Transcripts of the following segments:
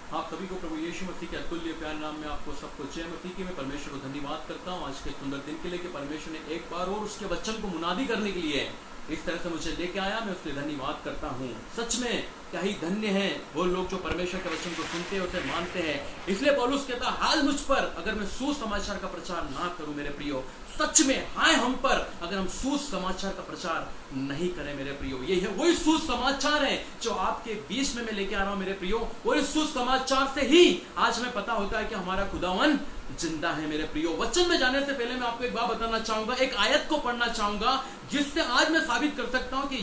आप सभी को प्रभु यीशु मसीह के अतुल्य प्यार नाम में आपको सबको जय मसीह की। मैं परमेश्वर को धन्यवाद करता हूँ आज के सुंदर दिन के लिए कि परमेश्वर ने एक बार और उसके वचन को मुनादी करने के लिए इस तरह से मुझे लेके आया। मैं उसके धन्यवाद करता हूँ। सच में क्या ही धन्य हैं वो लोग जो परमेश्वर के वचन को सुनते हैं, उसे मानते हैं। इसलिए पौलुस कहता है, हाल मुझ पर अगर मैं सुसमाचार का प्रचार ना करूं मेरे प्रियो। सच में हाय हम पर अगर हम सुसमाचार का प्रचार नहीं करें मेरे प्रियो। ये है वही सुसमाचार है जो आपके बीच में मैं लेके आ रहा हूं मेरे प्रियो। वही सुसमाचार से ही आज हमें पता होता है कि हमारा खुदावन जिंदा है मेरे प्रियो। वचन में जाने से पहले मैं आपको एक बात बताना चाहूंगा, एक आयत को पढ़ना चाहूंगा जिससे आज मैं साबित कर सकता हूं कि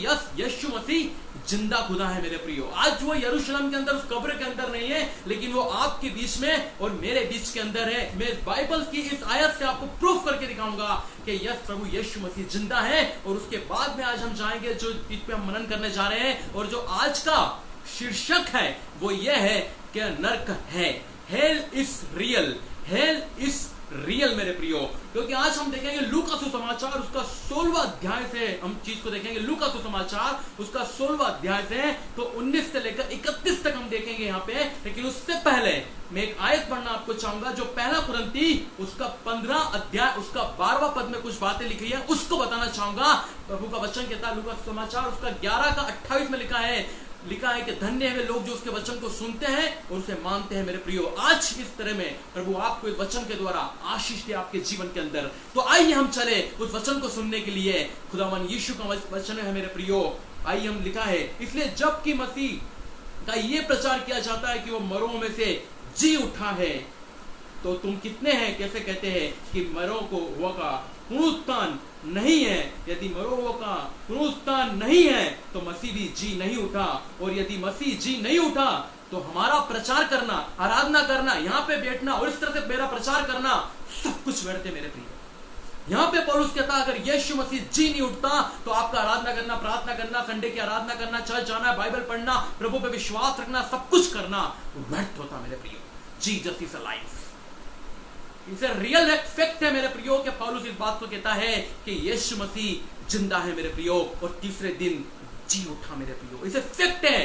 यीशु मसीह जिंदा खुदा है मेरे प्रियो। आज वो यरूशलेम के अंदर उस कब्र के अंदर नहीं है, लेकिन वो आपके बीच में और मेरे बीच के अंदर है। मैं बाइबल की इस आयत से आपको प्रूफ करके दिखाऊंगा कि यस प्रभु यीशु मसीह जिंदा है। और उसके बाद में आज हम जाएंगे जो इस पे हम मनन करने जा रहे हैं, और जो आज का शीर्षक है वो ये है कि नरक है। Hello is real, hello is real मेरे प्रियो। क्योंकि आज हम देखेंगे लूका सुसमाचार उसका 16वां अध्याय से हम चीज को देखेंगे। लूका सुसमाचार उसका 16वां अध्याय से तो 19 से लेकर 31 तक हम देखेंगे यहाँ पे। लेकिन उससे पहले मैं एक आयत पढ़ना आपको चाहूंगा जो पहला कुरिन्थी उसका 15 अध्याय उसका 12वां पद में कुछ बातें लिखी है, उसको बताना चाहूंगा। प्रभु का वचन कहता है, लूका सुसमाचार उसका 11 का 28 में लिखा है कि धन्य है वे लोग जो उसके वचन को सुनते हैं और उसे मानते हैं मेरे प्रियो। आज इस तरह में प्रभु आपको इस वचन के द्वारा आशीष दे आपके जीवन के अंदर। तो आइए हम चले उस वचन को सुनने के लिए। खुदावन यीशु का वचन है मेरे प्रियो। आइए हम लिखा है, इसलिए जबकि मसीह का ये प्रचार किया जाता है कि वो मरों में से जी उठा है, तो तुम कितने हैं कैसे कहते हैं कि मरों को हुआ का पुनरुत्थान नहीं है। यदि मरों का पुनरुत्थान नहीं है तो मसीह भी जी नहीं उठा। और यदि मसीह जी नहीं उठा तो हमारा प्रचार करना, आराधना करना, यहाँ पे बैठना और इस तरह से मेरा प्रचार करना सब कुछ व्यर्थ है मेरे प्रिय। यहाँ पे पौलुस कहता है, अगर यीशु मसीह जी नहीं उठता तो आपका आराधना करना, प्रार्थना करना, संडे की आराधना करना, चर्च जाना, बाइबल पढ़ना, प्रभु पे विश्वास रखना, सब कुछ करना व्यर्थ होता मेरे प्रियो। Jesus is alive. इसे रियल फैक्ट है मेरे प्रियो कि पौलुस इस बात को कहता है कि यीशु मसीह जिंदा है मेरे प्रियो और तीसरे दिन जी उठा मेरे प्रियो। इसे फैक्ट है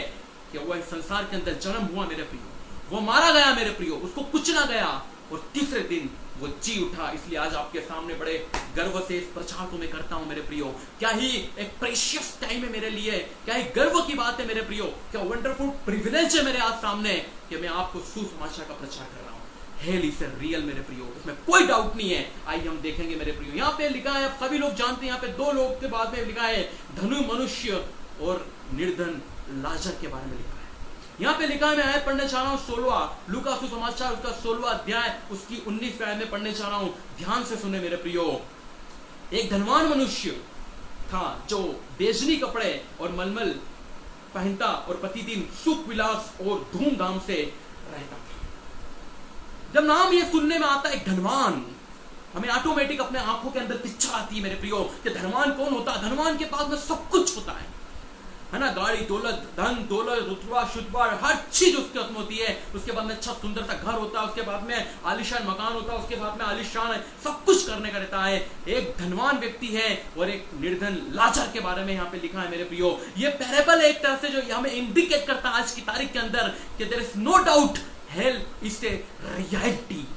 कि वो इस संसार के अंदर जन्म हुआ मेरे प्रियो, वो मारा गया मेरे प्रियो, उसको कुचला गया और तीसरे दिन वो जी उठा। इसलिए आज आपके सामने बड़े गर्व से इस प्रचार को मैं करता हूं मेरे प्रियो। क्या ही एक प्रेशियस टाइम है मेरे लिए, क्या ही गर्व की बात है मेरे प्रियो, क्या वंडरफुल प्रिविलेज है मेरे आज सामने कि मैं आपको सुसमाचार का प्रचार कर रहा हूं। हेल इज रियल मेरे प्रियो, इसमें कोई डाउट नहीं है। आइए हम देखेंगे मेरे प्रियो। यहाँ पे लिखा है, सभी लोग जानते हैं, यहाँ पे दो लोग के बाद में लिखा है, धनु मनुष्य और निर्धन लाजर के बारे में लिखा है। यहाँ पे लिखा है, मैं आयत पढ़ने चाह रहा हूँ 16 लूका सुसमाचार उसका 16वां अध्याय उसकी 19 आयत में पढ़ने चाह रहा हूँ। ध्यान से सुने मेरे प्रियो। एक धनवान मनुष्य था जो बेजनी कपड़े और मलमल पहनता और प्रतिदिन सुख विलास और धूमधाम से रहता था। जब नाम ये सुनने में आता है धनवान, हमें ऑटोमेटिक अपने आंखों के अंदर पिक्चर आती है मेरे प्रियो कि धनवान कौन होता है। धनवान के पास में सब कुछ होता है ना, गाड़ी दौलत, धन दौलत, रुतबा शुतबा, हर चीज उसके हाथ में होती है। उसके बाद में अच्छा सुंदर सा घर होता है, उसके बाद में आलिशान मकान होता है, उसके बाद में आलिशान सब कुछ करने का रहता है। एक धनवान व्यक्ति है और एक निर्धन लाजर के बारे में यहाँ पे लिखा है मेरे प्रियो। ये पैराबल एक तरह से जो हमें इंडिकेट करता है आज की तारीख के अंदर कि there is no doubt hell is a reality.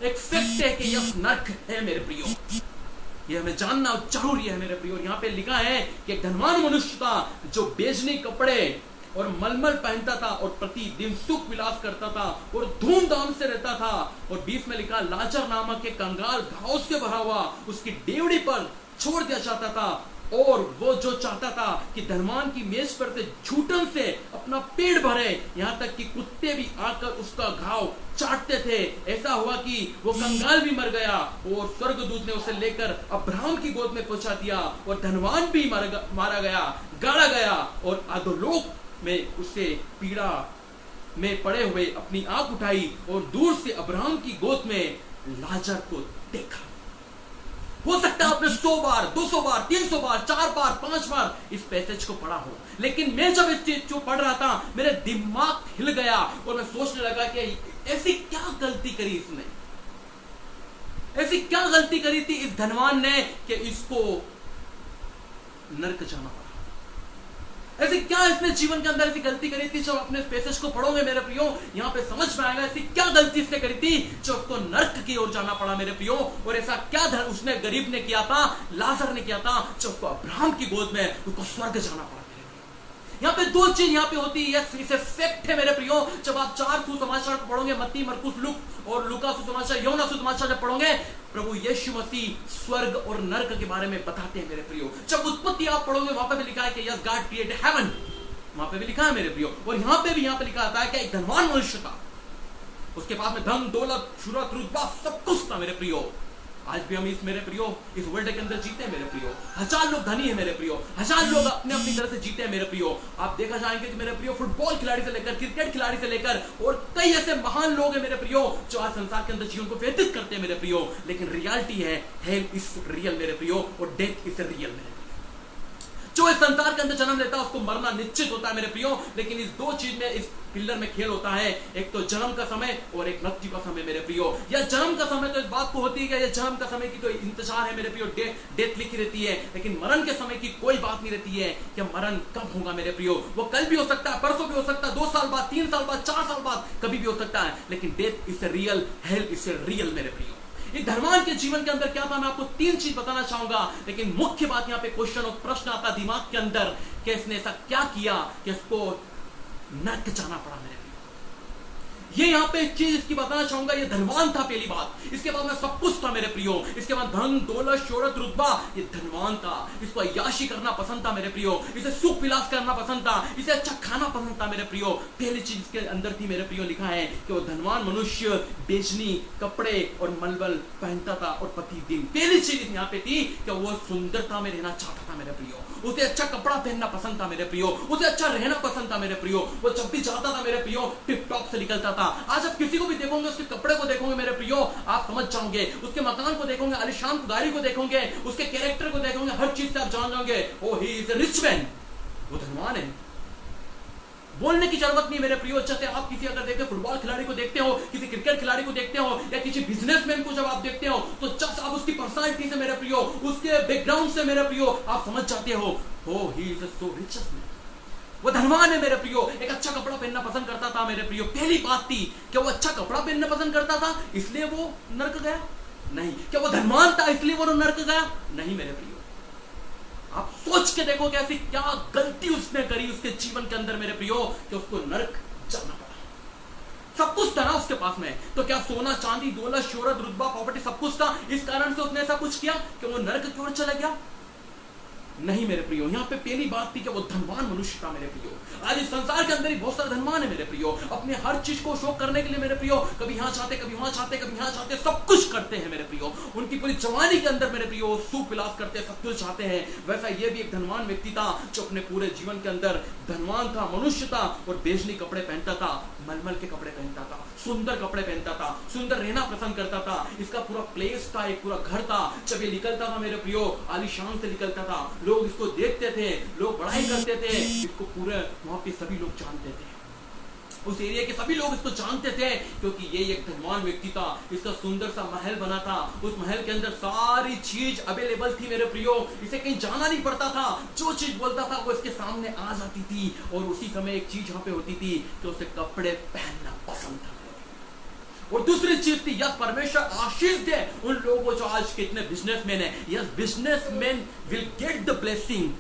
एक फैक्ट है कि यह नरक है मेरे प्रियो, ये हमें जानना जरूरी है मेरे प्रियो। यहाँ पे लिखा है कि एक धनवान मनुष्य था जो बेजनी कपड़े और मलमल पहनता था और प्रतिदिन सुख विलास करता था और धूमधाम से रहता था। और 20 में लिखा, लाजर नामक एक कंगाल घाव से भरा हुआ उसकी डेवड़ी पर छोड़ दिया जाता था। और वो जो चाहता था कि धनवान की मेज पर से झूठन से अपना पेट भरे, यहाँ तक कि कुत्ते भी आकर उसका घाव चाटते थे। ऐसा हुआ कि वो कंगाल भी मर गया और स्वर्गदूत ने उसे लेकर अब्राहम की गोद में पहुंचा दिया और धनवान भी मारा गया, गाड़ा गया और अधोलोक में उससे पीड़ा में पड़े हुए अपनी आंख उठाई और दूर से अब्राहम की गोद में लाजर को देखा। हो सकता है आपने 100 बार, 200 बार, 300 बार, 4 बार, 5 बार इस पैसेज को पढ़ा हो, लेकिन मैं जब इस चीज को पढ़ रहा था मेरे दिमाग हिल गया और मैं सोचने लगा कि ऐसी क्या गलती करी इसने, ऐसी क्या गलती करी थी इस धनवान ने कि इसको नरक जाना पड़ा। ऐसी क्या इसने जीवन के अंदर ऐसी गलती करी थी? जब अपने पैसेज को पढ़ोगे मेरे प्रियो, यहाँ पे समझ में आएगा ऐसी क्या गलती इसने करी थी जो उसको नर्क की ओर जाना पड़ा मेरे प्रियो। और ऐसा क्या उसने गरीब ने किया था, लाजर ने किया था, जो उसको अब्राहम की गोद में उसको स्वर्ग जाना पड़ा। यहाँ पे दो चीज यहाँ पे होती है, इसे फैक्ट है मेरे प्रियो। जब आप 4 सुसमाचार को पढ़ोगे, मत्ती, मरकुस, लूक और लूका सुसमाचार, यूहन्ना सुसमाचार जब पढ़ोगे, प्रभु यीशु मसीह स्वर्ग और नर्क के बारे में बताते हैं मेरे प्रियो। जब उत्पत्ति आप पढ़ोगे, वहां पे भी लिखा है कि यस गॉड क्रिएटेड हेवन, वहां पे भी लिखा है मेरे प्रियो। और यहाँ पे लिखा आता है कि एक धनवान मनुष्य था, उसके पास में धन, दौलत, शोहरत, रुतबा सब कुछ था मेरे प्रियो। आज भी हम इस मेरे प्रियो इस वर्ल्ड के अंदर जीते हैं मेरे प्रियो। 1000 लोग धनी है मेरे प्रियो, 1000 लोग अपने अपनी तरह से जीते हैं मेरे प्रियो। आप देखा जाएंगे कि मेरे प्रियो फुटबॉल खिलाड़ी से लेकर, क्रिकेट खिलाड़ी से लेकर और कई ऐसे महान लोग हैं मेरे प्रियो जो आज संसार के अंदर जीवन को व्यतीत करते हैं मेरे प्रियो। लेकिन रियलिटी है हेल इज रियल मेरे प्रियो और डेथ इज रियल मेरे प्रियो। जो इस संसार के अंदर जन्म लेता है उसको मरना निश्चित होता है मेरे प्रियो। लेकिन इस दो चीज में, इस पिलर में खेल होता है, एक तो जन्म का समय और एक मृत्यु का समय मेरे प्रियो। या जन्म का समय तो इस बात को होती है कि जन्म का समय की तो इंतजार है मेरे प्रियो, डेथ लिखी रहती है। लेकिन मरण के समय की कोई बात नहीं रहती है कि मरण कब होगा मेरे प्रियो। वो कल भी हो सकता है, परसों भी हो सकता है, 2 साल बाद, 3 साल बाद, 4 साल बाद, कभी भी हो सकता है। लेकिन death is real, hello is real मेरे प्रियो। इस धर्मान के जीवन के अंदर क्या था, मैं आपको 3 चीज बताना चाहूंगा। लेकिन मुख्य बात यहाँ पे क्वेश्चन और प्रश्न आता दिमाग के अंदर कि इसने ऐसा क्या किया कि इसको नर्क जाना पड़ा मेरे। ये यहाँ पे एक चीज इसकी बताना चाहूंगा, ये धनवान था पहली बात। इसके बाद में सब कुछ था मेरे प्रियो। इसके बाद धन, दौलत, शोहरत, रुतबा, ये धनवान था। इसको अय्याशी करना पसंद था मेरे प्रियो, इसे सुख विलास करना पसंद था, इसे अच्छा खाना पसंद था मेरे प्रियो। पहली चीज इसके अंदर थी मेरे प्रियो, लिखा है कि वो धनवान मनुष्य बेचनी, कपड़े और मलबल पहनता था और प्रतिदिन। पहली चीज यहाँ पे थी कि वो सुंदरता में रहना चाहता था मेरे प्रियो। उसे अच्छा कपड़ा पहनना पसंद था मेरे प्रियो, उसे अच्छा रहना पसंद था मेरे प्रियो। वो जब भी जाता था मेरे प्रियो टिप टॉप से निकलता था। आज आप किसी को भी देखोगे, उसके कपड़े को देखोगे मेरे प्रियो, आप समझ जाओगे। उसके मकान को देखोगे, आलीशान गाड़ी को देखोगे, उसके कैरेक्टर को देखोगे, हर चीज से आप जान जाओगे oh he is a rich man, वो धनवान है। बोलने की जरूरत नहीं मेरे प्रियो। जैसे आप किसी अगर देखते फुटबॉल खिलाड़ी को देखते हो, किसी क्रिकेट खिलाड़ी को देखते हो, या किसी बिजनेसमैन को जब आप देखते हो, तो जस्ट आप उसकी पर्सनालिटी से मेरे प्रियो, उसके बैकग्राउंड से मेरे प्रियो आप समझ जाते हो oh he is a so richest man, वो धनवान है मेरे प्रियो। एक अच्छा कपड़ा पहनना पसंद करता था मेरे प्रियो। पहली बात थी कि वो अच्छा कपड़ा पहनना पसंद करता था इसलिए वो नर्क गया? नहीं। क्या वो धनवान था इसलिए वो नर्क गया? नहीं मेरे प्रियो। आप सोच के देखो कि ऐसी क्या गलती उसने करी उसके जीवन के अंदर मेरे प्रियो कि उसको नर्क जाना पड़ा। सब कुछ था ना उसके पास में, तो क्या सोना, चांदी, दौलत, शोहरत, रुतबा, प्रॉपर्टी सब कुछ था, इस कारण से उसने ऐसा कुछ किया कि वो नर्क की ओर चला गया? नहीं मेरे प्रियो। यहाँ पे पहली बात थी कि वो धनवान मनुष्य था मेरे प्रियो। आज इस संसार के अंदर ही बहुत सारे धनवान है मेरे प्रियो, अपने हर चीज को शौक करने के लिए मेरे प्रियो, कभी यहाँ चाहते, कभी वहां चाहते, कभी यहाँ चाहते, सब कुछ करते हैं मेरे प्रियो। उनकी पूरी जवानी के अंदर मेरे प्रियो सुख विलास करते हैं, सब कुछ चाहते हैं। वैसा ये भी एक धनवान व्यक्ति था जो अपने पूरे जीवन के अंदर धनवान था, मनुष्य था और बेजनी कपड़े पहनता था, मलमल के कपड़े पहनता था, सुंदर कपड़े पहनता था, सुंदर रहना पसंद करता था। इसका पूरा प्लेस था, एक पूरा घर था। जब ये निकलता था मेरे प्रियो आलीशान से निकलता था, लोग इसको देखते थे, लोग बड़ाई करते थे, इसको पूरे वहां पे सभी लोग जानते थे, उस एरिया के सभी लोग इसको जानते थे क्योंकि ये एक धनवान व्यक्ति था। इसका सुंदर सा महल बना था, उस महल के अंदर सारी चीज अवेलेबल थी मेरे प्रियो। इसे कहीं जाना नहीं पड़ता था, जो चीज बोलता था वो इसके सामने आ जाती थी। और उसी समय एक चीज यहाँ पे होती थी कि उसे कपड़े पहनना पसंद था। और दूसरी चीज थी, यस परमेश्वर आशीष दे उन लोगों को जो आज कितने बिजनेसमैन है। Yes businessman will get the blessing.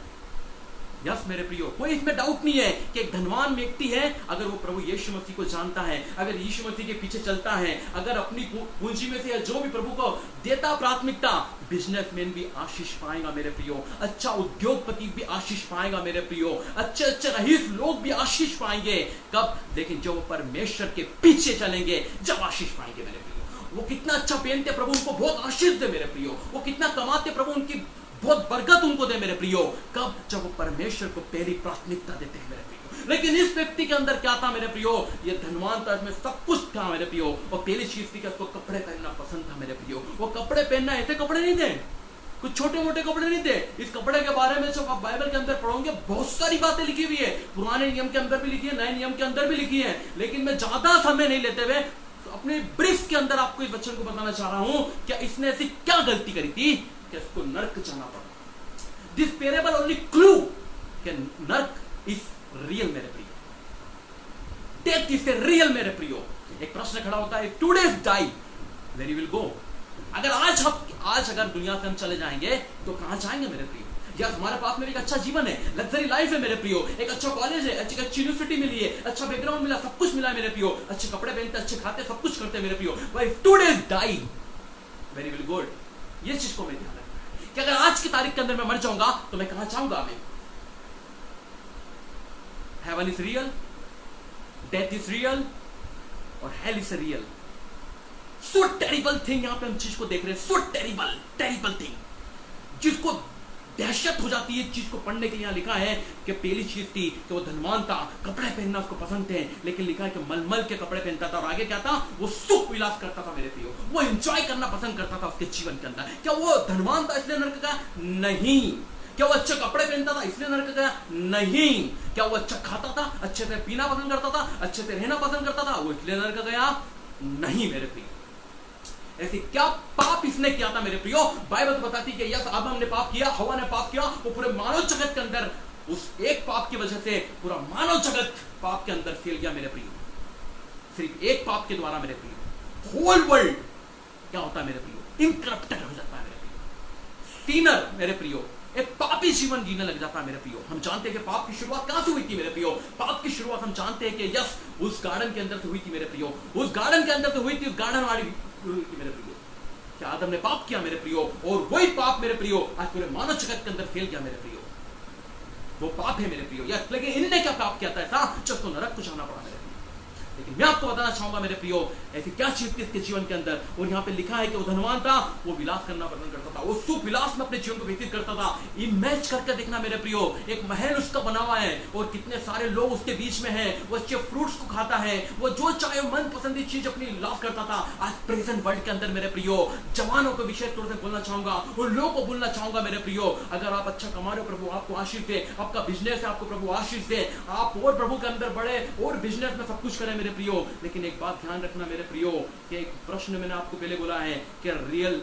Yes मेरे प्रियो, कोई इसमें डाउट नहीं है कि एक धनवान व्यक्ति है, अगर वो प्रभु यीशु मसीह को जानता है, अगर यीशु मसीह के पीछे चलता है, अगर अपनी पूंजी में से जो भी प्रभु को देता प्राथमिकता, बिजनेसमैन भी आशीष पाएगा मेरे प्रियो, अच्छा उद्योगपति भी आशीष पाएगा मेरे प्रियो, अच्छे अच्छे रईस लोग भी आशीष पाएंगे। कब? लेकिन जो परमेश्वर के पीछे चलेंगे जब आशीष पाएंगे मेरे प्रियो। वो कितना अच्छा पहनते प्रभु उनको बहुत आशीष दे मेरे प्रियो, वो कितना कमाते प्रभु उनकी बहुत बरकत उनको दे मेरे प्रियो। कब? जब वो परमेश्वर को पहली प्राथमिकता देते हैं मेरे प्रियो। लेकिन इस व्यक्ति के अंदर क्या था मेरे प्रियो? ये धनवान था, इसमें सब कुछ था मेरे प्रियो। और पहली चीज थी कि उसको कपड़े पहनना पसंद था मेरे प्रियो। वो कपड़े पहनना, ऐसे कपड़े नहीं थे, कुछ छोटे मोटे कपड़े नहीं थे। इस कपड़े के बारे में जब आप बाइबल के अंदर पढ़ोगे बहुत सारी बातें लिखी हुई है, पुराने नियम के अंदर भी लिखी है, नए नियम के अंदर भी लिखी है। लेकिन मैं ज्यादा समय नहीं लेते हुए अपने ब्रीफ के अंदर आपको इस वचन को बताना चाह रहा हूं कि इसने ऐसी क्या गलती करी थी कि इसको नर्क जाना पड़ा। This parable only clue कि नर्क इज रियल मेरे प्रियो, डेथ इज रियल मेरे प्रियो। एक प्रश्न खड़ा होता है, today's die where you will go. अगर आज अगर दुनिया से हम चले जाएंगे तो कहां जाएंगे मेरे प्रियो? यार हमारे पास में एक अच्छा जीवन है, लग्जरी लाइफ है मेरे प्रियो, एक अच्छा कॉलेज है, अच्छी यूनिवर्सिटी मिली है, अच्छा बैकग्राउंड मिला, सब कुछ मिला है मेरे प्रियो, अच्छे कपड़े पहनते, अच्छे खाते, सब कुछ करते हैं मेरे प्रियो। But today's die very will good. ये चीज को मैं ध्यान रखना है कि अगर आज की तारीख के अंदर मैं मर जाऊंगा तो मैं कहां जाऊंगा? मैं heaven is real, death is real और hell is real. So terrible thing यहां पे हम चीज को देख रहे हैं, सो टेरिबल थिंग, जिसको दहशत हो जाती है चीज को पढ़ने के लिए। यहां लिखा है कि पहली चीज थी कि वो धनवान था, कपड़े पहनना उसको पसंद थे, लेकिन लिखा है कि मलमल के कपड़े पहनता था। और आगे क्या था? वो सुख विलास करता था मेरे प्रियो, वो एंजॉय करना पसंद करता था उसके जीवन के अंदर। क्या वो धनवान था इसलिए नरक गया? नहीं। क्या वो अच्छे कपड़े पहनता था इसलिए नरक गया? नहीं। क्या वो अच्छा खाता था, अच्छे से पीना पसंद करता था, अच्छे से रहना पसंद करता था, वो इसलिए नरक गया? नहीं मेरे प्रियो। ऐसे क्या पाप इसने किया था मेरे प्रियो? बाइबल तो बताती है कि यस आदम ने पाप किया, हवा ने पाप किया, वो पूरे मानव जगत के अंदर उस एक पाप की वजह से पूरा मानव जगत पाप के अंदर फैल गया मेरे प्रियो। सिर्फ एक पाप के द्वारा मेरे प्रियो होल वर्ल्ड क्या होता है मेरे प्रियो? इनकरप्टेड हो जाता है मेरे प्रियो। सीनर मेरे प्रियो एक पापी जीवन जीने लग जाता है मेरे प्रियो। हम जानते हैं कि पाप की शुरुआत कहां से हुई थी मेरे प्रियो? पाप की शुरुआत हम जानते हैं कि यस उस गार्डन के अंदर से हुई थी मेरे प्रियो, उस गार्डन के अंदर से हुई थी, उस गार्डन वाली मेरे प्रियो। क्या आदम ने पाप किया मेरे प्रियो, और वही पाप मेरे प्रियो आज पूरे मानव जगत के अंदर फैल गया मेरे प्रियो। वो पाप है मेरे प्रियो। यस, लेकिन इनने क्या पाप किया था ऐसा जिसको नरक को जाना पड़ा मेरे प्रियो? लेकिन मैं आपको बताना चाहूंगा मेरे प्रियो ऐसी क्या चीज थी इसके जीवन के अंदर। और यहाँ पे लिखा है कि वो धनवान था, वो विलास करना पसंद करता था, वो सुख विलास में अपने जीवन को व्यतीत करता था। इमेज करके देखना मेरे प्रियो, एक महल उसका बना हुआ है और कितने सारे लोग उसके बीच में हैं, वो अच्छे फ्रूट्स को खाता है, वो जो चाहे मन पसंदी चीज अपनी लाभ करता था। आज प्रेजेंट वर्ल्ड के अंदर मेरे प्रियो जवानों को विशेष तौर से बोलना चाहूंगा और लोगों को बोलना चाहूंगा मेरे प्रियो, अगर आप अच्छा कमा रहे हो प्रभु आपको आशीष दे, आपका बिजनेस है आपको प्रभु आशीष दे, आप और प्रभु के अंदर बढ़े और बिजनेस में सब कुछ करें मेरे प्रियो। लेकिन एक बात ध्यान रखना मेरे प्रियो कि एक प्रश्न मैंने आपको पहले बोला है कि रियल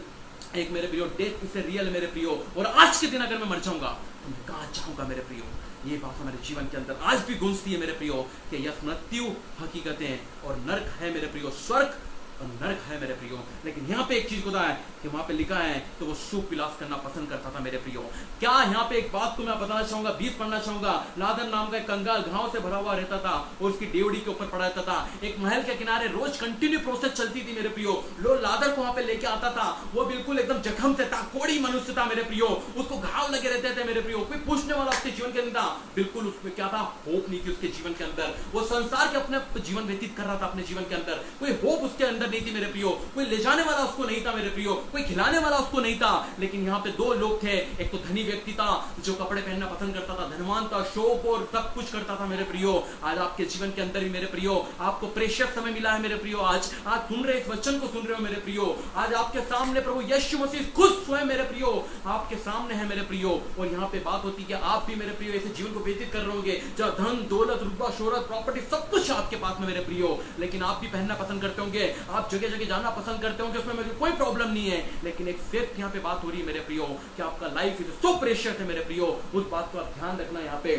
एक मेरे प्रियो डेथ इज रियल मेरे प्रियो। और आज के दिन अगर मैं मर जाऊंगा तो मैं कहां जाऊंगा मेरे प्रियो? ये बात हमारे जीवन के अंदर आज भी गूंजती है मेरे प्रियो कि यह मृत्यु हकीकतें और नरक है मेरे प्रियो, स्वर्ग और नरक है मेरे प्रियो। लेकिन यहाँ पे एक चीज होता है कि वहां पे लिखा है तो वो सुख विलास करना पसंद करता था मेरे प्रियो। क्या यहाँ पे एक बात को मैं बताना चाहूंगा, 20 पढ़ना चाहूंगा। लाजर नाम का एक कंगाल घाव से भरा हुआ रहता था और उसकी डेवड़ी के ऊपर पड़ा रहता था। एक महल के किनारे रोज कंटिन्यू प्रोसेस चलती थी मेरे प्रियो। लोग लाजर को वहां पे लेके आता था, वो बिल्कुल एकदम जख्म से था, कोड़ी मनुष्य था मेरे प्रियो, उसको घाव लगे रहते थे मेरे प्रियो, कोई पूछने वाला उसके जीवन के अंदर था, बिल्कुल उसमें क्या था, होप नहीं थी उसके जीवन के अंदर। वो संसार के अपने जीवन व्यतीत कर रहा था अपने जीवन के अंदर, कोई होप उसके अंदर नहीं थी मेरे प्रियो, कोई ले जाने वाला उसको नहीं था मेरे प्रियो, कोई खिलाने वाला उसको नहीं था। लेकिन यहाँ पे दो लोग थे, एक तो धनी व्यक्ति था जो कपड़े पहनना पसंद करता था, धनवान था, शौक और सब कुछ करता था मेरे प्रियो। आज आपके जीवन के अंदर ही मेरे प्रियो आपको प्रेशियस समय मिला है मेरे प्रियो। आज सुन रहे इस वचन को सुन रहे हो मेरे प्रियो, आज आपके सामने प्रभु यीशु मसीह खुद स्वयं मेरे प्रियो आपके सामने है मेरे प्रियो। और यहाँ पे बात होती है आप भी मेरे प्रियो ऐसे जीवन को व्यतीत कर रहे होंगे जहाँ धन दौलत रुतबा शोहरत प्रॉपर्टी सब कुछ आपके पास में मेरे प्रियो, लेकिन आप भी पहनना पसंद करते होंगे, आप जगह जगह जाना पसंद करते होंगे, उसमें मुझे कोई प्रॉब्लम नहीं है। लेकिन एक फैक्ट यहाँ पे बात हो रही है मेरे प्रियो कि आपका लाइफ इज सो प्रेशियस है मेरे प्रियो, उस बात को आप ध्यान रखना यहाँ पे।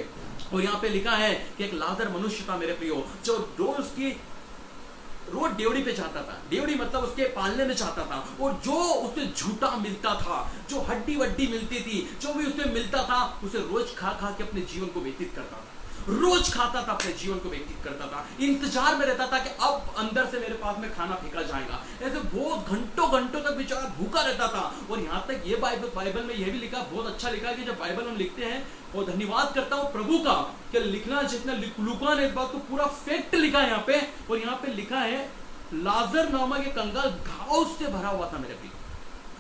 और यहाँ पे लिखा है कि एक लाजर मनुष्य था मेरे प्रियो जो रोज डेवड़ी पे चाहता था, डेवड़ी मतलब उसके पालने में चाहता था, और जो उसे झूठा मिलता था, जो हड्डी वड्डी मिलती थी, जो भी उसे मिलता था उसे रोज खा खा के अपने जीवन को व्यतीत करता था, रोज खाता था अपने जीवन को व्यतीत करता था, इंतजार में रहता था कि अब अंदर से मेरे पास में खाना फेंका जाएगा। ऐसे बहुत घंटों घंटों तक बेचारा भूखा रहता था। और यहाँ तक ये बाइबल में यह भी लिखा, बहुत अच्छा लिखा कि जब बाइबल हम लिखते हैं और धन्यवाद करता हूँ प्रभु का कि लिखना जिसने लूका ने इस बात को पूरा फैक्ट लिखा है यहाँ पे। और यहाँ पे लिखा है लाजर नामक एक कंगाल घाव से भरा हुआ था मेरे प्रिय,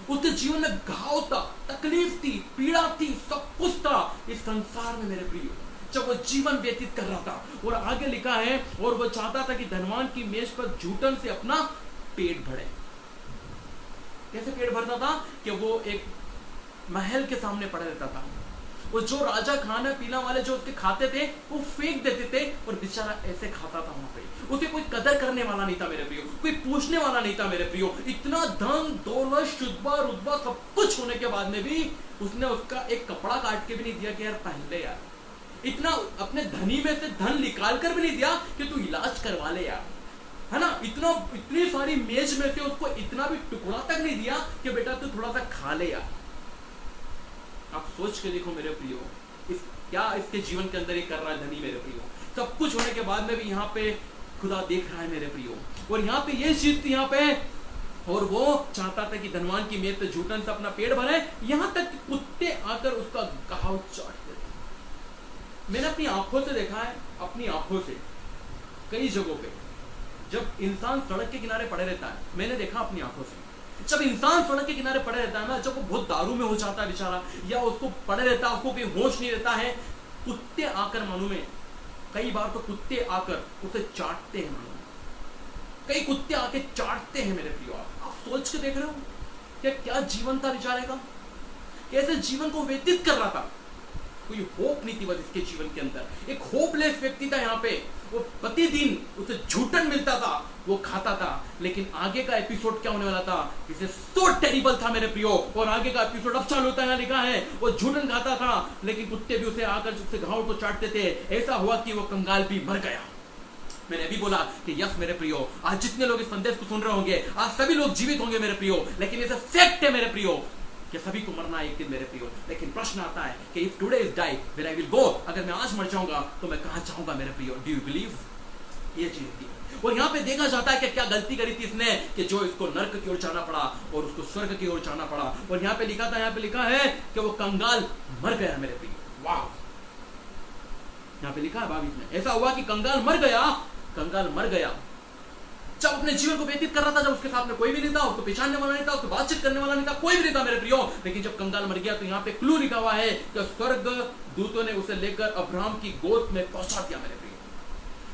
उसके जीवन में घाव था, तकलीफ थी, पीड़ा थी, सब कुछ था इस संसार में मेरे प्रिय, जब वो जीवन व्यतीत कर रहा था। और आगे लिखा है और वो चाहता था कि धनवान की मेज पर जूठन से अपना पेट भरे। कैसे पेट भरता था कि वो एक महल के सामने पड़ा रहता था, वो जो राजा खाना पीना वाले जो उसके खाते थे वो फेंक देते थे और बेचारा ऐसे खाता था वहां पे। उसे कोई कदर करने वाला नहीं था मेरे प्रियो, कोई पूछने वाला नहीं था मेरे प्रियो। इतना धन दौलत शुद्बा रुतबा सब कुछ होने के बाद में भी उसने उसका एक कपड़ा काट के भी नहीं दिया कि यार पहन ले यार, इतना अपने धनी में से धन निकाल कर भी नहीं दिया कि तू इलाज करवा ले यार, है ना। इतनी सारी मेज में से उसको इतना भी टुकड़ा तक नहीं दिया कि बेटा तू थोड़ा सा खा ले यार। आप सोच के देखो मेरे प्रियो, क्या इसके जीवन के अंदर ये कर रहा है धनी मेरे प्रियो। सब कुछ होने के बाद में भी यहाँ पे खुदा देख रहा है मेरे प्रियो, और यहाँ पे ये चीज थी यहाँ पे, और वो चाहता था कि धनवान की मेज पे झूठन से अपना पेट भरे, यहाँ तक कुत्ते आकर उसका घाव चाटते थे। मैंने अपनी आंखों से देखा है, अपनी आंखों से कई जगहों पे जब इंसान सड़क के किनारे पड़े रहता है, मैंने देखा अपनी आंखों से, जब इंसान सड़क के किनारे पड़े रहता है ना, जब वो बहुत दारू में हो जाता है बेचारा, या उसको पड़े रहता है, उसको कोई होश नहीं रहता है, कुत्ते आकर मालूम है, कई बार तो कुत्ते आकर उसे चाटते हैं मालूम, कई कुत्ते आके चाटते हैं मेरे प्रियो। आप सोच के देख रहे हो कि क्या जीवन था बेचारे का, कैसे जीवन को व्यतीत कर रहा था, कोई होप नहीं थी बस इसके जीवन के अंदर, एक होपलेस व्यक्ति था यहाँ पे। वो प्रतिदिन उसे झूठन मिलता था, वो खाता था, लेकिन आगे का एपिसोड क्या होने वाला था, इसे सो टेरिबल था मेरे प्रियो। और आगे का एपिसोड अब चालू होता है, लिखा है वो झूठन खाता था, लेकिन कुत्ते भी उसे आकर उससे घाव को चाटते थे। ऐसा हुआ कि वो कंगाल भी मर गया। मैंने अभी बोला कि यस मेरे प्रियो, आज जितने लोग इस संदेश को सुन रहे होंगे, आज सभी लोग जीवित होंगे मेरे प्रियो, लेकिन ये फैक्ट है मेरे प्रियो कि सभी को मरना एक दिन मेरे प्रियो। लेकिन प्रश्न आता है कि if today is die where I will go, अगर मैं आज मर जाऊंगा तो मैं कहां जाऊंगा मेरे प्रियो। Do you believe? ये चीज थी। और यहाँ पे देखा जाता है कि क्या गलती करी थी इसने, कि जो इसको नरक की ओर जाना पड़ा और उसको स्वर्ग की ओर जाना पड़ा। और यहाँ पे लिखा था, यहाँ पे लिखा है कि वो कंगाल मर गया मेरे प्रियो। वाह, यहाँ पे लिखा है 22 में, ऐसा हुआ कि कंगाल मर गया, कंगाल मर गया जब अपने जीवन को व्यतीत कर रहा था, जब उसके साथ में कोई भी नहीं था, उसको पहचानने वाला नहीं था, उसको बातचीत करने वाला नहीं था, कोई भी नहीं था मेरे प्रियो। लेकिन जब कंगाल मर गया तो यहाँ पे क्लू लिखा हुआ है कि स्वर्ग दूतों ने उसे लेकर अब्राहम की गोद में पहुंचा दिया मेरे प्रियो।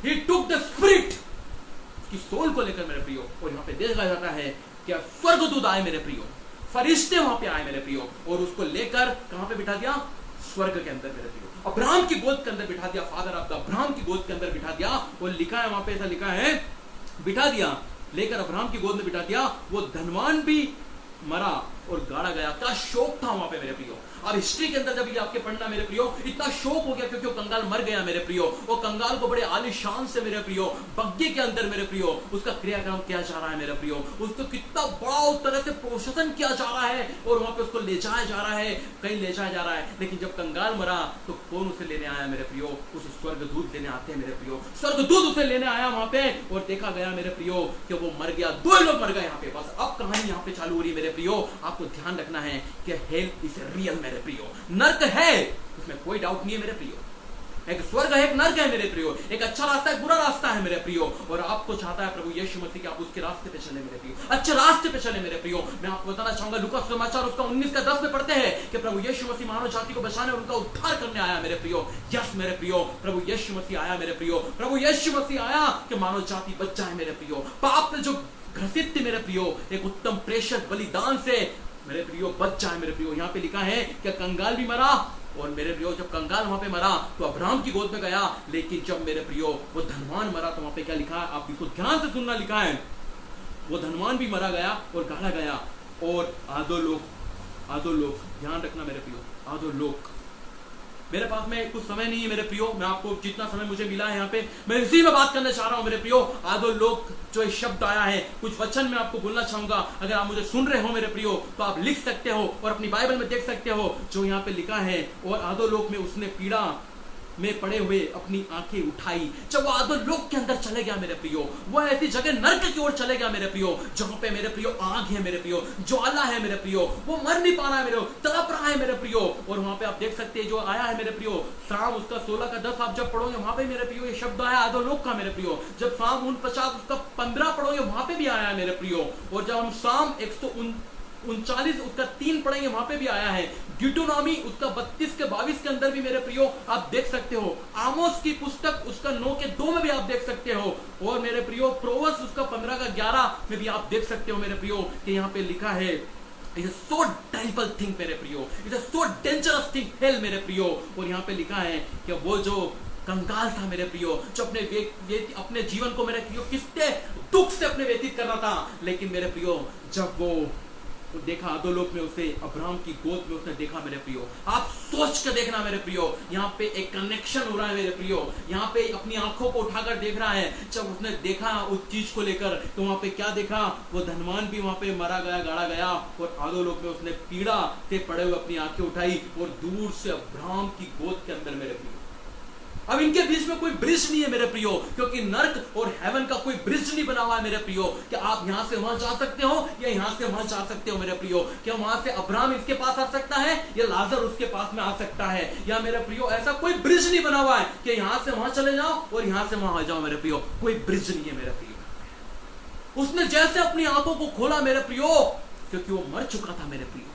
He took the spirit, उसकी सोल को लेकर मेरे प्रियो। और यहाँ पे देखा जाता है कि स्वर्गदूत आए मेरे प्रियो, फरिश्ते वहां पे आए मेरे प्रियो, और उसको लेकर कहां पे बिठा दिया? स्वर्ग के अंदर मेरे प्रियो, अब्राहम की गोद के अंदर बिठा दिया। फादर ऑफ द अब्राहम की गोद के अंदर बिठा दिया। और लिखा है वहां पे, ऐसा लिखा है, बिठा दिया, लेकर अब्राहम की गोद में बिठा दिया। वो धनवान भी मरा और गाड़ा गया। क्या शोक था वहां पे मेरे प्रियो। अब हिस्ट्री के अंदर जब ये आपके पढ़ना मेरे प्रियो, इतना शोक हो गया क्योंकि वो कंगाल मर गया मेरे प्रियो। वो कंगाल को बड़े आलीशान से मेरे प्रियो बग्घे के अंदर मेरे प्रियो उसका क्रियाक्रम किया जा रहा है मेरे प्रियो। उसको कितना बड़ा उस तरह से प्रोसेसन किया जा रहा है और वहां पे उसको ले जाया जा रहा है, कहीं ले जाया जा रहा है। लेकिन जब कंगाल मरा तो कौन उसे लेने आया मेरे प्रियो? उस स्वर्गदूत लेने आते हैं मेरे प्रियो। स्वर्गदूत उसे लेने आया वहां पे और देखा गया मेरे प्रियो कि वो मर गया। 2 लोग मर गए यहाँ पे। बस अब कहानी यहाँ पे चालू हो रही है मेरे प्रियो। आपको ध्यान रखना है कि हेल इज रियल मेरे प्रियो। नर्क है, उसमें कोई डाउट नहीं है मेरे प्रियो। एक स्वर्ग है, एक नर्क है मेरे प्रियो। एक अच्छा रास्ता है, बुरा रास्ता है मेरे प्रियो। और आपको चाहता है प्रभु यीशु मसीह कि आप उसके रास्ते पे चले मेरे प्रियो, अच्छे रास्ते पे चले मेरे प्रियो। मैं आपको बताना चाहूंगा, लूका समाचार उसका 19:10 में पढ़ते हैं कि प्रभु यीशु मसीह मानव जाति को बचाने और उनका उद्धार करने आया मेरे प्रियो। यस मेरे प्रियो, प्रभु यीशु मसीह आया मेरे प्रियो। प्रभु यीशु मसीह आया कि मानव जाति बच जाए मेरे प्रियो। पाप ने जो ग्रसित थी मेरे प्रियो, एक उत्तम प्रेषित बलिदान से मेरे प्रियो बच जाए मेरे प्रियो। यहाँ पे लिखा है कि कंगाल भी मरा और मेरे प्रियो जब कंगाल वहां पे मरा तो अब्राहम की गोद में गया। लेकिन जब मेरे प्रियो वो धनवान मरा तो वहां पे क्या लिखा है, आप इसको ध्यान से सुनना, लिखा है वो धनवान भी मरा गया और गाड़ा गया। और आधो लोग ध्यान रखना मेरे प्रियो, आधो लोग। मेरे पास में कुछ समय नहीं है मेरे प्रियो, मैं आपको जितना समय मुझे मिला है यहाँ पे मैं इसी में बात करना चाह रहा हूँ मेरे प्रियो। आधो लोग जो एक शब्द आया है, कुछ वचन मैं आपको बोलना चाहूंगा। अगर आप मुझे सुन रहे हो मेरे प्रियो तो आप लिख सकते हो और अपनी बाइबल में देख सकते हो जो यहाँ पे लिखा है। और आधो लोग में उसने पीड़ा में पड़े हुए अपनी आंखें उठाई। जब वो आधो लोक के अंदर चले गया मेरे प्रियो, वो ऐसी जगह नर्क की ओर चले गया मेरे प्रियो जहां पे मेरे प्रियो आग है मेरे प्रियो, ज्वाला है मेरे प्रियो, वो मर नहीं पा रहा है मेरे, तड़प रहा है मेरे प्रियो। और वहां पे आप देख सकते हैं जो आया है मेरे प्रियो, साम उसका 16:10 आप जब पढ़ोगे वहां पे मेरे प्रियो ये शब्द आया आधो लोक का मेरे प्रियो। जब साम 49 उसका 15 पढ़ोगे वहां पे भी आया है मेरे प्रियो। और जब हम साम 139 उसका 3 पढ़ेंगे वहां पे भी आया है। ड्यूटोनॉमी उसका 32 के 22 के अंदर भी मेरे प्रियो आप देख सकते हो। आमोस की पुस्तक उसका 9 के 2 में भी आप देख सकते हो। और मेरे प्रियो प्रोवर्ब्स उसका 15 का 11 में भी आप देख सकते हो मेरे प्रियो कि यहाँ पे लिखा है it is so terrible thing मेरे प्रियो, it is so dangerous thing hello मेरे प्रियो। और यहाँ पे लिखा है कि वो जो कंगाल था मेरे प्रियो जो अपने जीवन को मेरे प्रियो कितने दुख से अपने व्यतीत कर रहा था, लेकिन मेरे प्रियो जब वो देखा अधोलोक में उसे अब्राहम की गोद में उसने देखा मेरे प्रियो। आप सोच कर देखना मेरे प्रियो, यहाँ पे एक कनेक्शन हो रहा है मेरे प्रियो। यहाँ पे अपनी आंखों को उठाकर देख रहा है। जब उसने देखा उस चीज को लेकर तो वहां पे क्या देखा, वो धनवान भी वहां पे मारा गया, गाड़ा गया, और अधोलोक में उसने पीड़ा से पड़े हुए अपनी आंखें उठाई और दूर से अब्राहम की गोद के अंदर मेरे प्रियो। अब इनके बीच में कोई ब्रिज नहीं है मेरे प्रियो, क्योंकि नर्क और हेवन का कोई ब्रिज नहीं बना हुआ है मेरे प्रियो। कि आप यहां से वहां जा सकते हो या यहां से वहां जा सकते हो मेरे प्रियो। क्या वहां से अब्राहम इसके पास आ सकता है या लाजर उसके पास में आ सकता है, या मेरे प्रियो ऐसा कोई ब्रिज नहीं बना हुआ है कि यहां से वहां चले जाओ और यहां से वहां आ जाओ मेरे प्रियो। कोई ब्रिज नहीं है मेरे प्रियो। उसने जैसे अपनी आंखों को खोला मेरे प्रियो, क्योंकि वो मर चुका था मेरे प्रियो,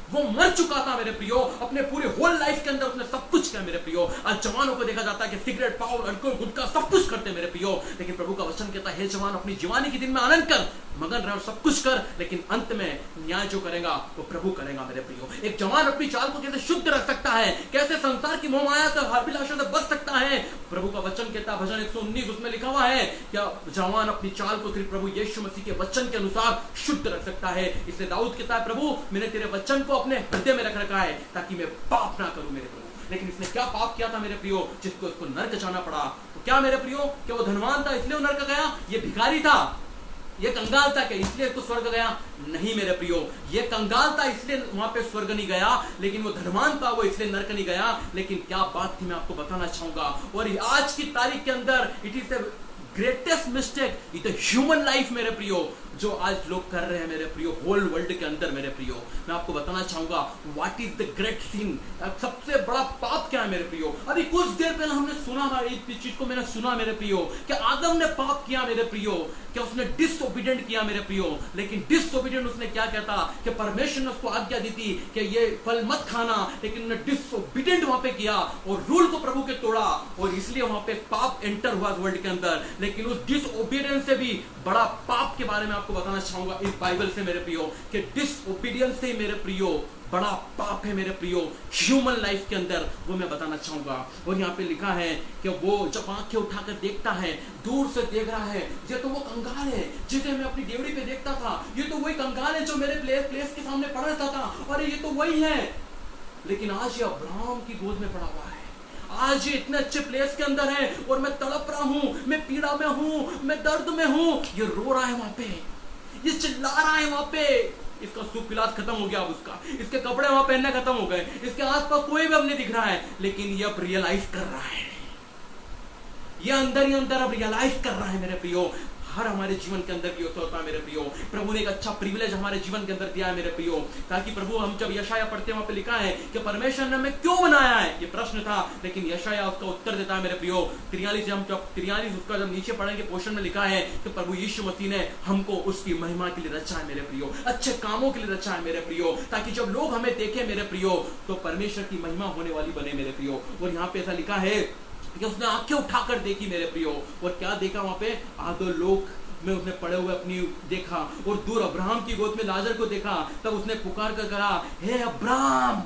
वो मर चुका था मेरे प्रियो। अपने पूरे होल लाइफ के अंदर उसने सब कुछ किया मेरे प्रियो। आज जवानों को देखा जाता है कि सिगरेट, पाउडर, अल्कोहल, गुटखा सब कुछ करते मेरे प्रियो, लेकिन प्रभु का वचन कहता है, हे जवान अपनी जवानी के दिन में आनंद कर, मगन रह, सब कुछ कर, लेकिन अंत में न्याय जो करेगा वो प्रभु करेगा मेरे प्रियो। एक जवान अपनी चाल को कैसे शुद्ध रख सकता है, कैसे संसार की मोह माया से, अभिलाषा से बच सकता है, प्रभु का वचन कहता है, भजन 119 उसमें लिखा हुआ है, क्या जवान अपनी चाल को सिर्फ प्रभु यीशु मसीह के वचन के अनुसार शुद्ध रख सकता है। इसलिए दाऊद कहता है, प्रभु मैंने तेरे वचन को अपने हृदय में रखा है ताकि मैं पाप ना करूं मेरे प्रभु। लेकिन इसने क्या पाप किया था मेरे प्रियो, जिसको इसको नरक जाना पड़ा। तो क्या मेरे प्रियो, क्या वो धनवान था इसलिए वो नरक गया? ये भिखारी था, ये कंगाल था क्या इसलिए इसको स्वर्ग गया? नहीं मेरे प्रियो, ये कंगाल था इसलिए वहां पे स्वर्ग नहीं गया, लेकिन वो धनवान था वो इसलिए नरक नहीं गया। लेकिन क्या बात थी मैं आपको बताना चाहूंगा, और आज की तारीख के अंदर it is the greatest mistake in the human life मेरे प्रियो, जो आज लोग कर रहे हैं मेरे प्रियो, होल वर्ल्ड के अंदर मेरे प्रियो। मैं आपको बताना चाहूंगा व्हाट इज द ग्रेट सिन, सबसे बड़ा पाप क्या है मेरे प्रियो। अभी कुछ देर पहले हमने सुना था, एक चीज को मैंने सुना मेरे प्रियो, कि आदम ने पाप किया मेरे प्रियो, कि उसने डिसओबीडिएंट किया मेरे प्रियो। लेकिन डिसओबीडिएंट उसने क्या कहता, कि परमेश्वर ने उसको आज्ञा दी थी कि ये फल मत खाना, लेकिन उन्होंने डिसओबीडिएंट वहां पे किया और रूल को प्रभु के तोड़ा, और इसलिए वहां पे पाप एंटर हुआ वर्ल्ड के अंदर। लेकिन उस डिसओबीडिएंस से भी बड़ा पाप के बारे में आपको बताना चाहूंगा इस बाइबल से मेरे प्रियो, कि डिसओबीडियंस से मेरे प्रियो बड़ा पाप है मेरे प्रियो ह्यूमन लाइफ के अंदर, वो मैं बताना चाहूंगा। और यहाँ पे लिखा है कि वो जब आंखें उठाकर देखता है, दूर से देख रहा है, ये तो वो कंगाल है जिसे मैं अपनी देवड़ी पे देखता था, ये तो वही कंगाल है जो मेरे प्लेस के सामने पड़ा रहता था, अरे ये तो वही है। लेकिन आज ये अब्राहम की गोद में पड़ा हुआ है, आज ये इतने अच्छे प्लेस के अंदर है, और मैं तड़प रहा हूं, मैं पीड़ा में हूं, मैं दर्द में हूं, ये रो रहा है वहां पे, ये चिल्ला रहा है वहां पे। इसका सुख इलाज खत्म हो गया अब उसका, इसके कपड़े वहां पहनने खत्म हो गए, इसके आसपास कोई भी अब नहीं दिख रहा है, लेकिन ये अब रियलाइज कर रहा है, ये अंदर ही अंदर अब रियलाइज कर रहा है मेरे प्रियो। हर हमारे जीवन के अंदर भी होता है मेरे प्रियो। प्रभु ने एक अच्छा प्रिविलेज हमारे जीवन के अंदर दिया है मेरे प्रियो, ताकि प्रभु, हम जब यशाया पढ़ते हैं वहां पे लिखा है कि परमेश्वर ने हमें क्यों बनाया है, ये प्रश्न था, लेकिन यशाया उसका उत्तर देता है मेरे प्रियो। 43 हम जब 43 उसका जब नीचे पढ़ेंगे पोर्शन में लिखा है कि प्रभु यीशु मसीह ने हमको उसकी महिमा के लिए रचा है मेरे प्रियो, अच्छे कामों के लिए रचा है मेरे प्रियो, ताकि जब लोग हमें देखें मेरे प्रियो तो परमेश्वर की महिमा होने वाली बने मेरे प्रियो। और यहाँ पे ऐसा लिखा है कि उसने आंखें उठाकर देखी मेरे प्रियो, और क्या देखा वहां पे, अधोलोक में उसने पड़े हुए अपनी देखा, और दूर अब्राहम की गोद में लाजर को देखा। तब उसने पुकार कर कहा, हे अब्राहम।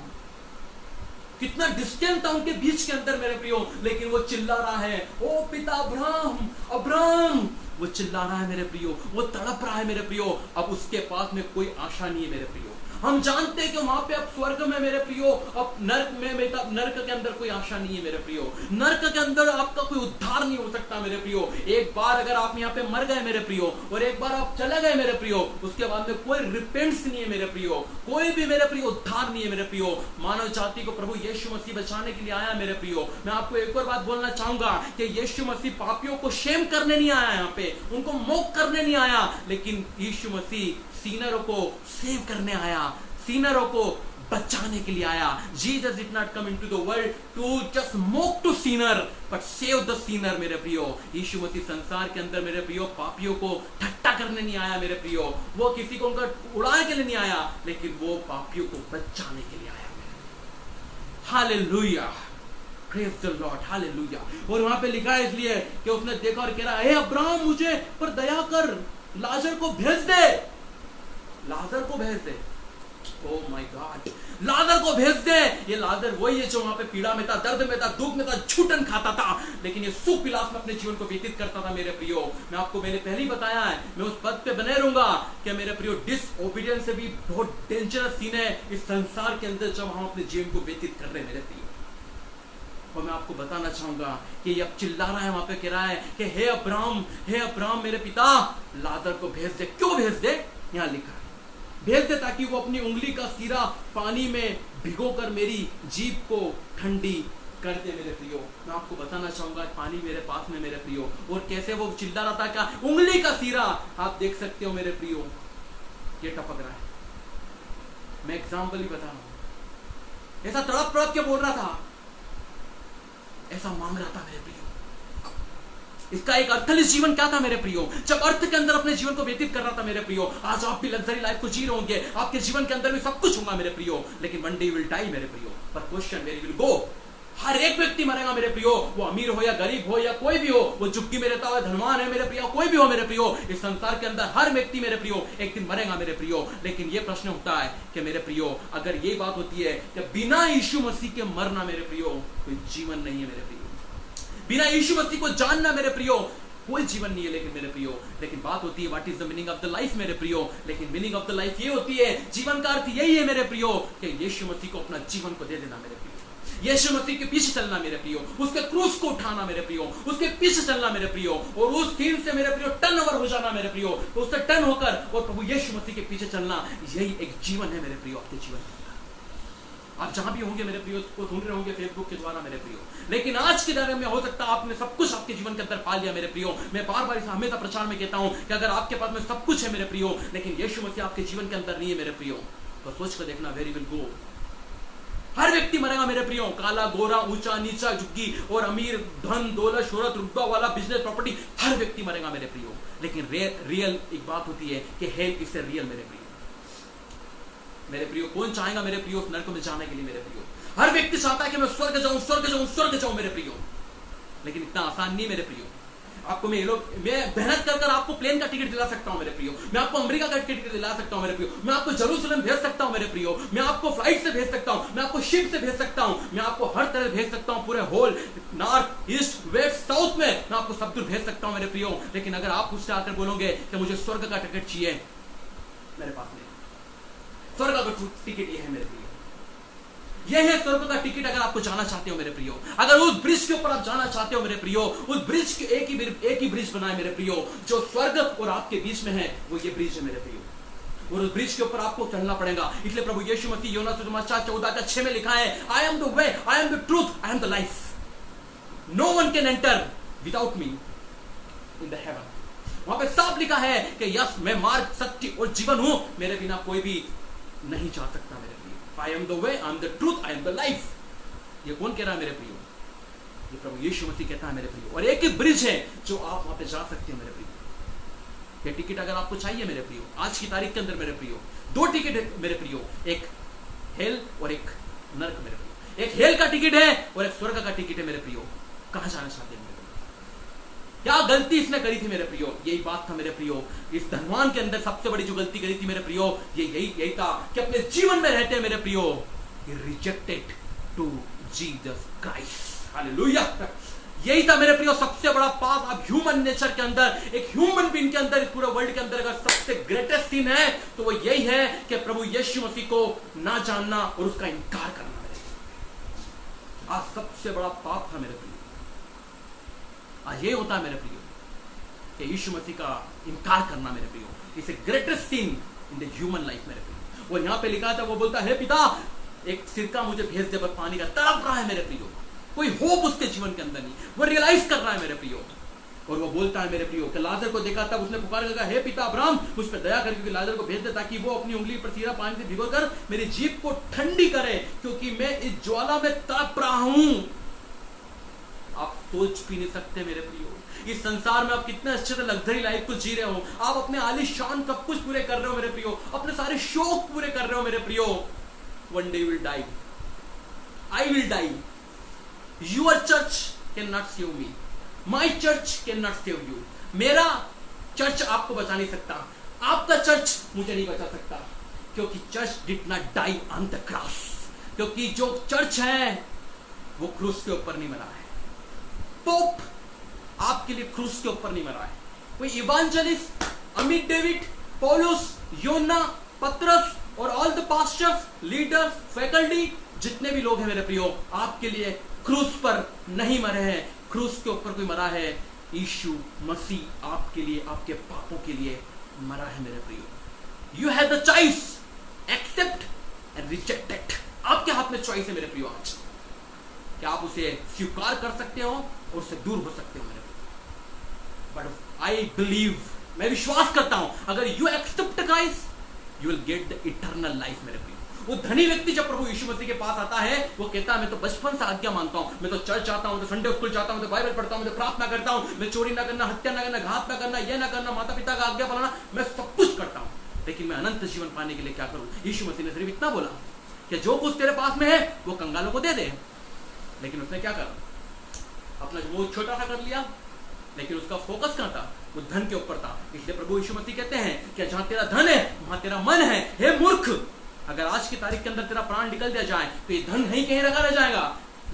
कितना डिस्टेंस था उनके बीच के अंदर मेरे प्रियो, लेकिन वो चिल्ला रहा है, ओ पिता अब्राहम, अब्राहम, वो चिल्ला रहा है मेरे प्रियो, वो तड़प रहा है मेरे प्रियो। अब उसके पास में कोई आशा नहीं है मेरे प्रियो। हम जानते हैं कि वहां पे अब स्वर्ग में मेरे प्रियो, अब नर्क में, नर्क के अंदर कोई आशा नहीं है मेरे प्रियो, नर्क के अंदर आपका कोई उद्धार नहीं हो सकता मेरे प्रियो। एक बार अगर आप यहाँ पे मर गए मेरे प्रियो, और एक बार आप चले गए मेरे प्रियो, उसके बाद में कोई रिपेंट्स नहीं है मेरे प्रियो, कोई भी मेरे प्रियो उद्धार नहीं है मेरे प्रियो। मानव जाति को प्रभु यीशु मसीह बचाने के लिए आया मेरे प्रियो। मैं आपको एक और बात बोलना चाहूंगा कि यीशु मसीह पापियों को शेम करने नहीं आया, यहाँ पे उनको मोक करने नहीं आया, लेकिन यीशु मसीह सीनरों को सेव करने आया, सीनरों को बचाने के लिए आया। Jesus did not come into the world to just mock to sinner but save the sinner मेरे प्रियो। यीशु मसीह संसार के अंदर मेरे प्रियो पापियों को ठट्टा करने नहीं आया मेरे प्रियो, वो किसी को उनका उड़ाने के लिए नहीं आया, लेकिन वो पापियों को बचाने के लिए आया। Hallelujah, praise the Lord, hallelujah. और वहां पे लिखा है इसलिए कि उसने देखा और कह रहा है, हे अब्राहम मुझे पर दया कर, लाजर को भेज दे, लाजर को भेज दे। ओह माय गॉड, लाजर को भेज दे। ये लाजर वही है जो वहां पे पीड़ा में था, दर्द में था, दुख में था, झूठन खाता था, लेकिन ये सुख विलास में अपने जीवन को व्यतीत करता था। मेरे प्रियो, मैं आपको मैंने पहले ही बताया है, मैं उस पद पे बने रहूंगा कि मेरे प्रियो डिसओबीडियंस से भी बहुत डेंजरस सीन है इस संसार के अंदर जब हम अपने जीवन को व्यतीत कर रहे हैं मेरे प्रियो। और मैं आपको बताना चाहूंगा कि ये अब चिल्ला रहा है, वहां पे कह रहा है कि हे अब्राहम मेरे पिता, लाजर को भेज दे। क्यों भेज दे? यहां लिखा है भेज दे ताकि वो अपनी उंगली का सिरा पानी में भिगोकर मेरी जीभ को ठंडी कर दे। मेरे प्रियो, मैं आपको बताना चाहूंगा पानी मेरे पास में मेरे प्रियो, और कैसे वो चिल्ला रहा था, क्या उंगली का सिरा आप देख सकते हो मेरे प्रियो, ये टपक रहा है। मैं एग्जाम्पल ही बता रहा हूं, ऐसा तड़प तड़प के बोल रहा था, ऐसा मांग रहा था मेरे प्रियो। इसका एक अर्थलेस जीवन क्या था मेरे प्रियो, जब अर्थ के अंदर अपने जीवन को व्यतीत कर रहा था मेरे प्रियो। आज आप भी लग्जरी लाइफ को जी रहे होंगे, आपके जीवन के अंदर भी सब कुछ होगा मेरे प्रियो, लेकिन one day you will die मेरे प्रियो। पर question where you will go? हर एक व्यक्ति मरेगा मेरे प्रियो, वो अमीर हो या गरीब हो या कोई भी हो, वो झुग्गी में रहता हो, धनवान है मेरे प्रियो, कोई भी हो मेरे प्रियो, इस संसार के अंदर हर व्यक्ति मेरे प्रियो एक दिन मरेगा मेरे प्रियो। लेकिन ये प्रश्न उठता है कि मेरे प्रियो, अगर ये बात होती है कि बिना यीशु मसीह के मरना मेरे प्रियो कोई जीवन नहीं है मेरे प्रियो, बिना यीशु मसीह को जानना मेरे प्रियो कोई जीवन नहीं है। लेकिन मेरे प्रियो, लेकिन बात होती है what is the meaning of the life मेरे प्रियो। लेकिन मीनिंग ऑफ द लाइफ ये होती है, जीवन का अर्थ यही है मेरे प्रियो कि यीशु मसीह को अपना जीवन को दे देना मेरे प्रियो, यीशु मसीह के पीछे चलना मेरे प्रियो, उसके क्रूस को उठाना मेरे प्रियो, उसके पीछे चलना मेरे प्रियो, और उस फील्ड से मेरे प्रियो टर्न ओवर हो जाना मेरे प्रियो, तो उससे टर्न होकर और प्रभु यीशु मसीह के पीछे चलना, यही एक जीवन है मेरे प्रियो आपके जीवन में। आप जहां भी होंगे मेरे प्रियो, को ढूंढ रहे होंगे फेसबुक के द्वारा मेरे प्रियो, लेकिन आज के दौर में हो सकता है आपने सब कुछ आपके जीवन के अंदर पा लिया मेरे प्रियो। मैं बार बार हमेशा प्रचार में कहता हूं कि अगर आपके पास में सब कुछ है मेरे प्रियो, लेकिन यीशु मसीह आपके जीवन के अंदर नहीं है मेरे प्रियो, तो सोच कर देखना वेरी विल गो। हर व्यक्ति मरेगा मेरे प्रियो, काला गोरा, ऊंचा नीचा, झुग्गी और अमीर, धन दौलत शोहरत रुतबा वाला, बिजनेस प्रॉपर्टी, हर व्यक्ति मरेगा मेरे प्रियो। लेकिन रियल एक बात होती है कि हेल्प इससे रियल मेरे प्रियो। मेरे प्रियो, कौन चाहेगा मेरे प्रियो नरक में जाने के लिए मेरे प्रियो? हर व्यक्ति चाहता है कि मैं स्वर्ग जाऊं, स्वर्ग जाऊं, स्वर्ग जाऊं मेरे प्रियो, लेकिन इतना आसान नहीं मेरे प्रियो। आपको मैं मेहनत कर आपको प्लेन का टिकट दिला सकता हूं मेरे प्रियो, मैं आपको अमेरिका का टिकट दिला सकता हूं मेरे प्रियो, मैं आपको जेरूसलम भेज सकता हूं मेरे प्रियो, मैं आपको फ्लाइट से भेज सकता हूं, मैं आपको शिप से भेज सकता हूं, मैं आपको हर तरह भेज सकता हूं, पूरे whole north east west south में मैं आपको सब दूर भेज सकता हूं मेरे प्रियो। लेकिन अगर आप मुझसे आकर बोलोगे कि मुझे स्वर्ग का टिकट चाहिए, मेरे पास नहीं। स्वर्ग का टिकट ये है मेरे प्रियो, यह है स्वर्ग का टिकट। अगर आपको जाना चाहते हो मेरे प्रियो, अगर उस ब्रिज के ऊपर आप जाना चाहते हो मेरे प्रियो, उस ब्रिज के एक ही ब्रिज बनाए मेरे प्रियो, जो स्वर्ग और आपके बीच में है, वो ये ब्रिज है मेरे प्रियो, और उस ब्रिज के ऊपर आपको चलना पड़ेगा। इसलिए प्रभु यीशु मसीह योना सुसमाचार 14:6 में लिखा है, I am the way, I am the truth, I am the life, no one can enter without me in the heaven. वहां पे साफ लिखा है कि यस, मैं मार्ग, सत्य और जीवन हूं, मेरे बिना कोई भी नहीं जा सकता मेरे प्रियो। आई am the way, I am the truth, I am the life. ये कौन कह रहा है मेरे प्रियो? ये प्रभु यीशु मसीह कहता है मेरे प्रियो। और एक ही ब्रिज है जो आप वहां पे जा सकते हो मेरे प्रियो। ये टिकट अगर आपको चाहिए मेरे प्रियो, आज की तारीख के अंदर मेरे प्रियो, 2 टिकट है मेरे प्रियो, एक हेल और एक नरक मेरे प्रियो। एक हेल का टिकट है और एक स्वर्ग का टिकट है मेरे प्रियो। कहां जाना चाहते हैं? क्या गलती इसने करी थी मेरे प्रियो? यही बात था मेरे प्रियो, इस धनवान के अंदर सबसे बड़ी जो गलती करी थी मेरे प्रियो, ये यही था कि अपने जीवन में रहते मेरे प्रियो, he rejected to Jesus Christ, hallelujah. यही था मेरे प्रियो सबसे बड़ा पाप। अब ह्यूमन नेचर के अंदर, एक ह्यूमन बीइंग के अंदर, इस पूरे वर्ल्ड के अंदर अगर सबसे ग्रेटेस्ट सीन है तो वो यही है कि प्रभु यीशु मसीह को ना जानना और उसका इनकार करना मेरे प्रियो। आज सबसे बड़ा पाप था मेरे प्रियो, आज ये होता है मेरे प्रियो कि यीशु मसीह का इनकार करना मेरे प्रियो, is a greatest sin in the human life मेरे प्रियो। और यहां पे लिखा था, वो बोलता है, पिता एक सिरका मुझे भेज दे, पर पानी का तड़प रहा है मेरे प्रियो, कोई होप उसके जीवन के अंदर नहीं, वो रियलाइज कर रहा है मेरे प्रियो। और वो बोलता है मेरे प्रियो कि लाजर को देखा, तब उसने पुकार कर कहा, हे पिता अब्राहम, मुझ पर दया कर, क्योंकि लाजर को भेज दे ताकि वो अपनी उंगली पर सीरा पानी से भिगोकर मेरी जीभ को ठंडी करे, क्योंकि मैं इस ज्वाला में तड़प रहा हूं। आप सोच भी नहीं सकते मेरे प्रियो, इस संसार में आप कितने अच्छे से लग्जरी लाइफ को जी रहे हो, आप अपने आलीशान सब कुछ पूरे कर रहे हो मेरे प्रियो, अपने सारे शौक पूरे कर रहे हो मेरे प्रियो। One day you will die, I will die, your church cannot save me, my church cannot save you. मेरा चर्च आपको बचा नहीं सकता, आपका चर्च मुझे नहीं बचा सकता। क्योंकि church did not die on the cross, क्योंकि जो चर्च है वो क्रूस के ऊपर नहीं मरा है। पोप आपके लिए क्रूस के ऊपर नहीं मरा है। कोई इवांजेलिस्ट, अमित डेविड, पौलुस, योना, पत्रस और all the pastors, leaders, faculty, जितने भी लोग हैं मेरे प्रियो, आपके लिए क्रूस पर नहीं मरे हैं। क्रूस के ऊपर कोई मरा है, यीशु मसीह आपके लिए, आपके पापों के लिए मरा है मेरे प्रियो। You have the choice, accept and reject it. आपके हाथ में चॉइस है मेरे प्रियो आज, कि आप उसे स्वीकार कर सकते हो और उससे दूर हो सकते हो मेरे प्रियो। बट आई बिलीव, मैं विश्वास करता हूं, अगर you accept Christ you will get the eternal life मेरे प्रियो। वो धनी व्यक्ति जब प्रभु यीशु मसीह के पास आता है, वो कहता है मैं तो बचपन से आज्ञा मानता हूं, मैं तो चर्च आता हूं, तो संडे स्कूल जाता हूं, तो बाइबल पढ़ता हूं, मैं तो प्रार्थना करता हूं, मैं चोरी ना करना, हत्या ना करना, घात ना करना, यह ना करना, माता पिता का आज्ञा पालना, मैं सब कुछ करता हूं, लेकिन मैं अनंत जीवन पाने के लिए क्या करूं? यीशु मसीह ने सिर्फ इतना बोला कि जो कुछ तेरे पास में है वो कंगालों को दे दे। लेकिन उसने क्या करा? अपना मुंह छोटा सा कर लिया, लेकिन उसका फोकस कहां था? वो धन के ऊपर था। इसलिए प्रभु यीशु मसीह कहते हैं कि जहां तेरा धन है वहां तेरा मन है। हे मूर्ख, अगर आज की तारीख के अंदर तेरा प्राण निकल दिया जाए तो ये धन नहीं कहीं रखा रह जाएगा,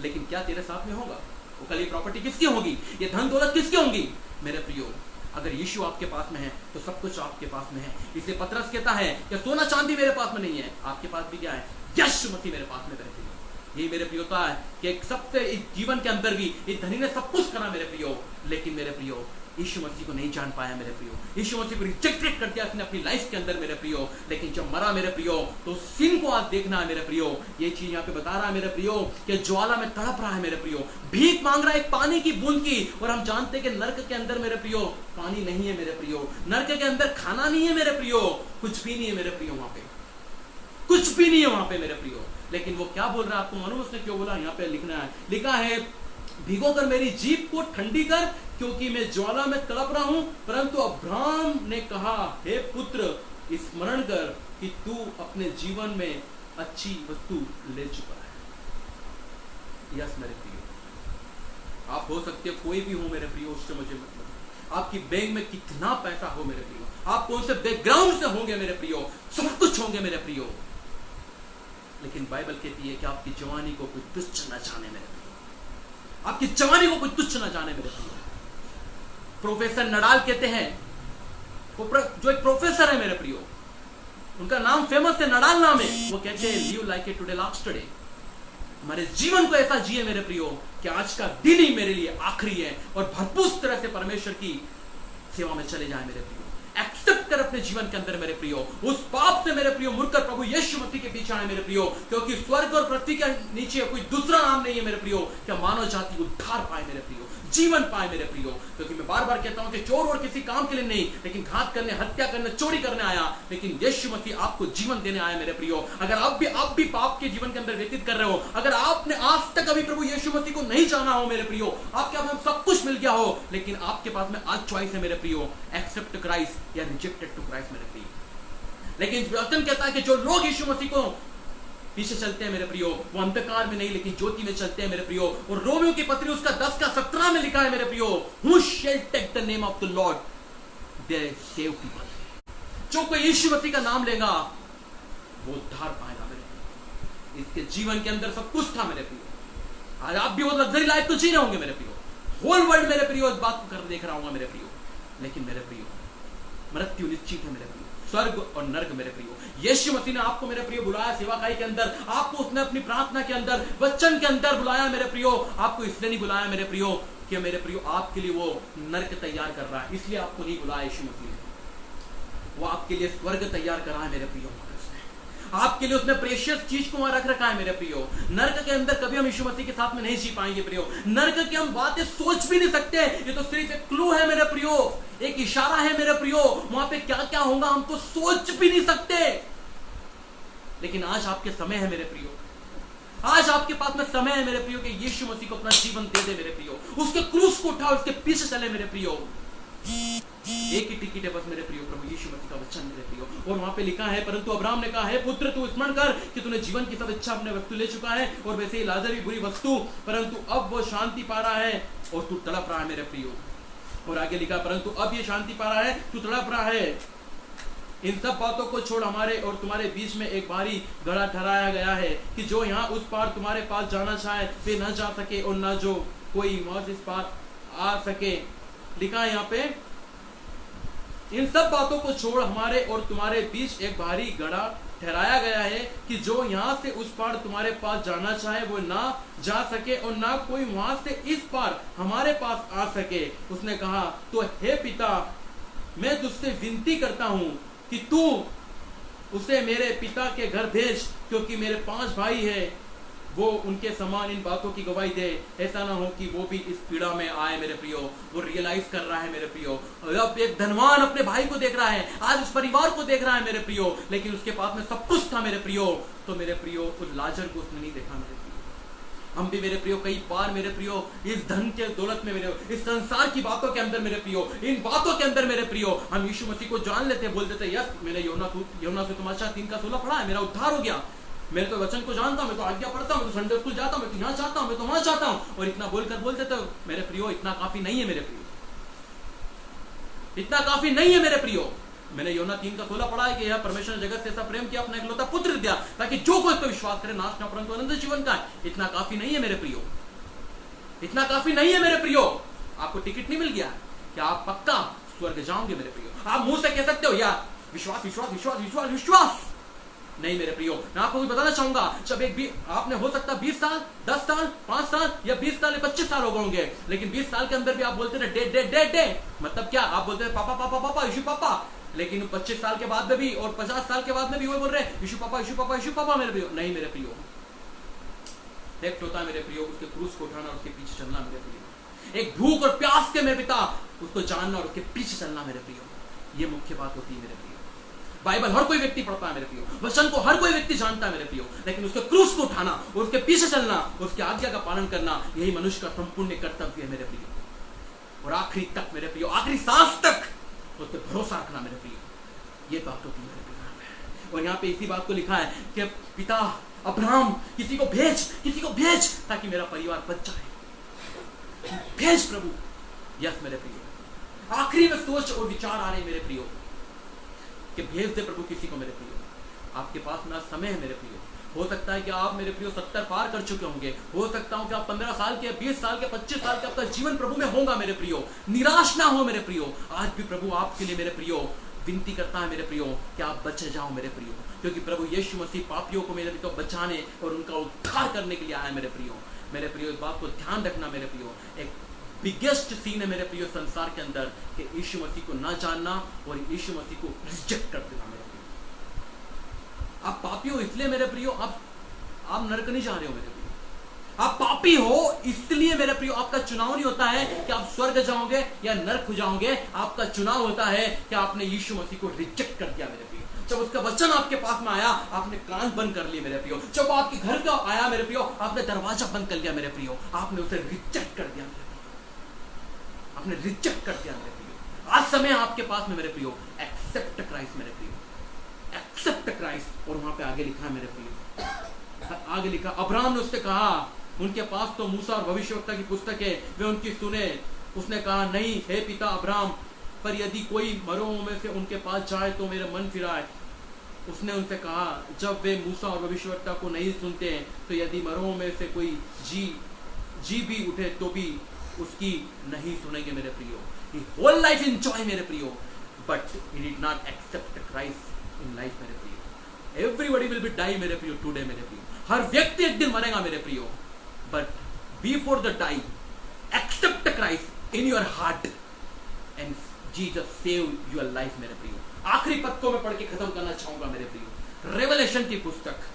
लेकिन क्या तेरे साथ में होगा? वो कल ये प्रॉपर्टी किसकी होगी? ये धन दौलत किसकी होंगी? मेरे प्रियो, अगर यीशु आपके पास में है तो सब कुछ आपके पास में है। इसलिए पतरस कहता है कि सोना चांदी मेरे पास में नहीं है, आपके पास भी क्या है? यीशु मसीह मेरे पास में रहती है। यही मेरे प्रियो होता है कि सबसे इस जीवन के अंदर भी इस धनी ने सब कुछ करा मेरे प्रियो, लेकिन मेरे प्रियो यीशु मसीह को नहीं जान पाया मेरे प्रियो। यीशु मसीह को रिजेक्टेड कर दिया उसने अपनी लाइफ के अंदर मेरे प्रियो। लेकिन जब मरा मेरे प्रियो तो सिन को आज देखना है मेरे प्रियो। ये चीज यहाँ पे बता रहा है मेरे प्रियो कि ज्वाला में तड़प रहा है मेरे प्रियो, भीख मांग रहा है एक पानी की बूंद की। और हम जानते हैं कि नरक के अंदर मेरे प्रियो पानी नहीं है मेरे प्रियो, नरक के अंदर खाना नहीं है मेरे प्रियो, कुछ भी नहीं है मेरे प्रियो, वहां पे कुछ भी नहीं है वहां पे मेरे प्रियो। लेकिन वो क्या बोल रहा है आपको मालूम उसने क्यों बोला? यहाँ पे लिखा है भिगो कर मेरी जीभ को ठंडी कर, क्योंकि मैं ज्वाला में तड़प रहा हूं। परंतु अब्राहम ने कहा, हे पुत्र, स्मरण कर कि तू अपने जीवन में अच्छी वस्तु ले चुका है। यस मेरे प्रियो, आप हो सकते हो कोई भी हो मेरे प्रियो, उससे मुझे मतलब आपकी बैंक में कितना पैसा हो मेरे प्रियो, आप कौन से बैकग्राउंड से होंगे मेरे प्रियो, सब कुछ होंगे मेरे प्रियो, लेकिन बाइबल कहती है कि आपकी जवानी को कोई तुच्छ न जाने मेरे प्रियो, आपकी जवानी को कोई तुच्छ न जाने मेरे प्रियो। प्रोफेसर नडाल कहते हैं, जो एक प्रोफेसर है मेरे प्रियो, उनका नाम फेमस है, नडाल नाम है, वो कहते हैं live like it today last day. हमारे जीवन को ऐसा जिए मेरे प्रियो कि आज का दिन ही मेरे लिए आखिरी है, और भरपूर तरह से परमेश्वर की सेवा में चले जाए मेरे प्रियो। एक्सेप्ट कर अपने जीवन के अंदर मेरे प्रियो, उस पाप से मेरे प्रियो मुड़कर प्रभु यीशु मसीह के पीछे आए मेरे प्रियो, क्योंकि स्वर्ग और पृथ्वी के नीचे कोई दूसरा नाम नहीं है मेरे प्रियो कि मानव जाति उद्धार पाए मेरे प्रियो, जीवन पाए मेरे प्रियो। क्योंकि मैं बार बार कहता हूं कि चोर और किसी काम के लिए नहीं, लेकिन घात करने, हत्या करने, चोरी करने आया, लेकिन यीशु मसीह आपको जीवन देने आया मेरे प्रियो। अगर आप भी पाप के जीवन के अंदर व्यतीत कर रहे हो, अगर आपने आज तक अभी प्रभु यीशु मसीह को नहीं जाना हो मेरे प्रियो, आपके पास सब कुछ मिल गया हो, लेकिन आपके पास में आज चॉइस है मेरे प्रियो, एक्सेप्ट क्राइस्ट या रिजेक्टेड टू क्राइस्ट मेरे प्रियो। लेकिन वचन कहता है कि जो लोग यीशु मसीह को पीछे चलते हैं मेरे प्रियो, वो अंधकार में नहीं लेकिन ज्योति में चलते हैं मेरे प्रियो। और रोमियो की पत्री उसका 10 का 17 में लिखा है मेरे प्रियो, Who shall take the name of the Lord, they save people। जो कोई यीशु मसीह का नाम लेगा वो उद्धार पाएगा मेरे प्रियो। इसके जीवन के अंदर सब कुछ था मेरे प्रियो। आज आप भी वो लग्जरी लाइफ तो जी रहे होंगे मेरे प्रियो, होल वर्ल्ड मेरे प्रियो इस बात को कर देख रहा हूं मेरे प्रियो, लेकिन मेरे प्रियो मृत्यु निश्चित है मेरे प्रियो, स्वर्ग और नर्क मेरे प्रियो। यीशु मसीह ने आपको मेरे प्रियो बुलाया सेवाकाई के अंदर, आपको उसने अपनी प्रार्थना के अंदर, वचन के अंदर बुलाया मेरे प्रियो। आपको इसलिए नहीं बुलाया मेरे प्रियो कि मेरे प्रियो आपके लिए वो नर्क तैयार कर रहा है, इसलिए आपको नहीं बुलाया यीशु मसीह ने। वो आपके लिए स्वर्ग तैयार कर रहा है मेरे प्रियो। आपके लिए उसने प्रेशियस चीज को वहां रख रखा है मेरे प्रियो। नर्क के अंदर कभी हम यीशु मसीह के साथ में नहीं जी पाएंगे प्रियो। नर्क की हम बातें सोच भी नहीं सकते, ये तो सिर्फ एक क्लू है मेरे प्रियो, एक इशारा है मेरे प्रियो। वहां पे क्या क्या होगा हम तो सोच भी नहीं सकते। लेकिन आज आपके समय है मेरे प्रियो, आज आपके पास में समय है मेरे प्रियो कि यीशु मसीह को अपना जीवन दे दे मेरे प्रियो, उसके क्रूस को उठाओ, उसके पीछे चले मेरे प्रियो। एक ही टिकट है बस मेरे प्रियो, प्रभु यीशु मसीह का वचन मेरे प्रियो। और वहां पे लिखा है, परंतु अब्राहम ने कहा, है पुत्र तू स्मरण कर कि तूने जीवन की सब इच्छा अपने वस्तु ले चुका है, और वैसे ही लाजर भी बुरी वस्तु, परंतु अब वो शांति पा रहा है और तू तड़प रहा है मेरे प्रियो। और आगे लिखा, परंतु अब ये शांति पा रहा है, तू तड़प रहा है। इन सब बातों को छोड़ हमारे और तुम्हारे बीच में एक भारी घड़ा ठहराया गया है कि जो यहाँ उस पार तुम्हारे पास जाना चाहे वे न जा सके और न जो कोई मौज इस पार आ सके। लिखा है यहाँ पे, इन सब बातों को छोड़ हमारे और तुम्हारे बीच एक भारी घड़ा ठहराया गया है कि जो यहाँ से उस पार तुम्हारे पास जाना चाहे वो ना जा सके और ना कोई वहां से इस पार हमारे पास आ सके। उसने कहा, तो हे पिता, मैं तुझसे विनती करता हूं कि तू उसे मेरे पिता के घर भेज, क्योंकि मेरे 5 भाई हैं, वो उनके समान इन बातों की गवाही दे। ऐसा ना हो कि वो भी इस पीड़ा में आए मेरे प्रियो। वो रियलाइज कर रहा है मेरे प्रियो, अब एक धनवान अपने भाई को देख रहा है, आज उस परिवार को देख रहा है मेरे प्रियो, लेकिन उसके पास में सब कुछ था मेरे प्रियो। तो मेरे प्रियो उस लाजर को उसने नहीं देखा मेरे प्रियो। हम भी मेरे प्रियो कई बार मेरे प्रियो इस धन के दौलत में मेरे, इस संसार की बातों के अंदर मेरे प्रियो, इन बातों के अंदर मेरे प्रियो हम यीशु मसीह को जान लेते, बोल देते यस मैंने यूहन्ना सुसमाचार 3:16 पढ़ा है, मेरा उद्धार हो गया, मैं तो वचन को जानता हूं, मैं तो आज्ञा पढ़ता हूं, मैं तो संडे स्कूल जाता हूं, मैं तो यहाँ जाता हूं, मैं तो वहां जाता हूं, और इतना बोलकर बोल देते हो मेरे प्रियो इतना काफी नहीं है मेरे प्रियो, इतना काफी नहीं है मेरे प्रियो। मैंने यूहन्ना 3:16 पढ़ा है कि यह परमेश्वर ने जगत से ऐसा प्रेम किया, अपना इकलौता पुत्र दिया, ताकि जो कोई इसको विश्वास करे नाश न परंतु अनंत जीवन का। इतना काफी नहीं है मेरे प्रियो, इतना काफी नहीं है मेरे प्रियो। आपको टिकट नहीं मिल गया क्या आप पक्का स्वर्ग जाओगे मेरे प्रियो? आप मुंह से कह सकते हो यार विश्वास विश्वास विश्वास विश्वास विश्वास, नहीं मेरे प्रियो। मैं आपको भी बताना चाहूंगा, जब एक भी आपने हो सकता 20 साल 10 साल 5 साल या 20 साल या 25 साल हो गए होंगे, लेकिन 20 साल के अंदर भी आप बोलते रहे डे डे डे डे, मतलब क्या आप बोलते रहे पापा पापा पापा यीशु पापा, लेकिन 25 साल के बाद में भी और 50 साल के बाद में भी वो बोल रहे यीशु पापा यीशु पापा यीशु पापा मेरे प्रियो। नहीं मेरे प्रियो, एक होता है मेरे प्रियो उसके क्रूस को उठाना और उसके पीछे चलना मेरे प्रियो, एक भूख और प्यास के मेरे पिता उसको जानना और उसके पीछे चलना मेरे प्रियो। ये मुख्य बात होती है मेरे प्रियो। बाइबल हर कोई व्यक्ति पढ़ता है मेरे प्रियो, वचन को हर कोई व्यक्ति जानता है मेरे प्रियो, लेकिन उसके क्रूस को उठाना और उसके पीछे चलना, उसकी आज्ञा का पालन करना, यही मनुष्य का संपूर्ण कर्तव्य है मेरे प्रियो। और आखिरी तक मेरे प्रियो, आखिरी सांस तक उस पर भरोसा रखना मेरे प्रियो, ये बात होती है मेरे प्रियो। और यहाँ पे इसी बात को लिखा है कि पिता अब्राहम किसी को भेज ताकि मेरा परिवार बच जाए, भेज प्रभु। यस मेरे प्रियो, आखिरी में सोच और विचार आ रहे मेरे प्रियो कि भेज दे प्रभु किसी को मेरे प्रियो। आपके पास ना समय है मेरे प्रियो, हो सकता है कि आप मेरे प्रियो 70 पार कर चुके होंगे, हो सकता हूं कि आप 15 साल के 20 साल के 25 साल के आपका जीवन प्रभु में होगा मेरे प्रियो। निराश ना हो मेरे प्रियो, आज भी प्रभु आपके लिए मेरे प्रियो विनती करता है मेरे प्रियो कि आप बचे जाओ मेरे प्रियो, क्योंकि प्रभु यीशु मसीह पापियों को मेरे प्रियो बचाने और उनका उद्धार करने के लिए आया मेरे प्रियो। मेरे प्रियो इस बात को ध्यान रखना मेरे प्रियो, एक बिगेस्ट सीन है मेरे प्रियो संसार के अंदर कि यीशु मसीह को ना जानना और यीशु मसीह को रिजेक्ट कर देना मेरे प्रियो। आप पापी हो इसलिए मेरे प्रियो आप नरक नहीं जा रहे हो मेरे प्रियो, आप पापी हो इसलिए मेरे प्रियो आपका चुनाव नहीं होता है कि आप स्वर्ग जाओगे या नरक हो जाओगे, आपका चुनाव होता है कि आपने यीशु मसीह को रिजेक्ट कर दिया मेरे प्रियो। जब उसका वचन आपके पास में आया आपने कान बंद कर लिए मेरे प्रियो, जब आपके घर का आया मेरे प्रियो आपने दरवाजा बंद कर लिया मेरे प्रियो, आपने उसे रिजेक्ट कर दिया मेरे प्रियो, आपने रिजेक्ट कर दिया मेरे प्रियो। आज समय आपके पास में मेरे प्रियो, एक्सेप्ट क्राइस्ट मेरे प्रियो, एक्सेप्ट क्राइस्ट। और वहां पे आगे लिखा है मेरे प्रियो, आगे लिखा अब्राहम ने उससे कहा, उनके पास तो मूसा और भविष्यवक्ता की पुस्तक है, वे उनकी सुने। उसने कहा नहीं हे पिता अब्राहम, पर यदि कोई मरों में से उनके पास जाए तो मेरा मन फिराए। उसने उनसे कहा जब वे मूसा और भविष्यवक्ता को नहीं सुनते तो यदि मरों में से कोई जी भी उठे तो भी उसकी नहीं सुनेंगे मेरे प्रियो। He whole life enjoy मेरे प्रियो, but he did not accept Christ in life मेरे प्रियो। Everybody will be die मेरे प्रियो today मेरे प्रियो, हर व्यक्ति एक दिन मरेगा मेरे प्रियो, but before the die accept Christ in your heart and Jesus save your life मेरे प्रियो। आखिरी पद को मैं पढ़ के खत्म करना चाहूंगा मेरे प्रियो, रेवलेशन की पुस्तक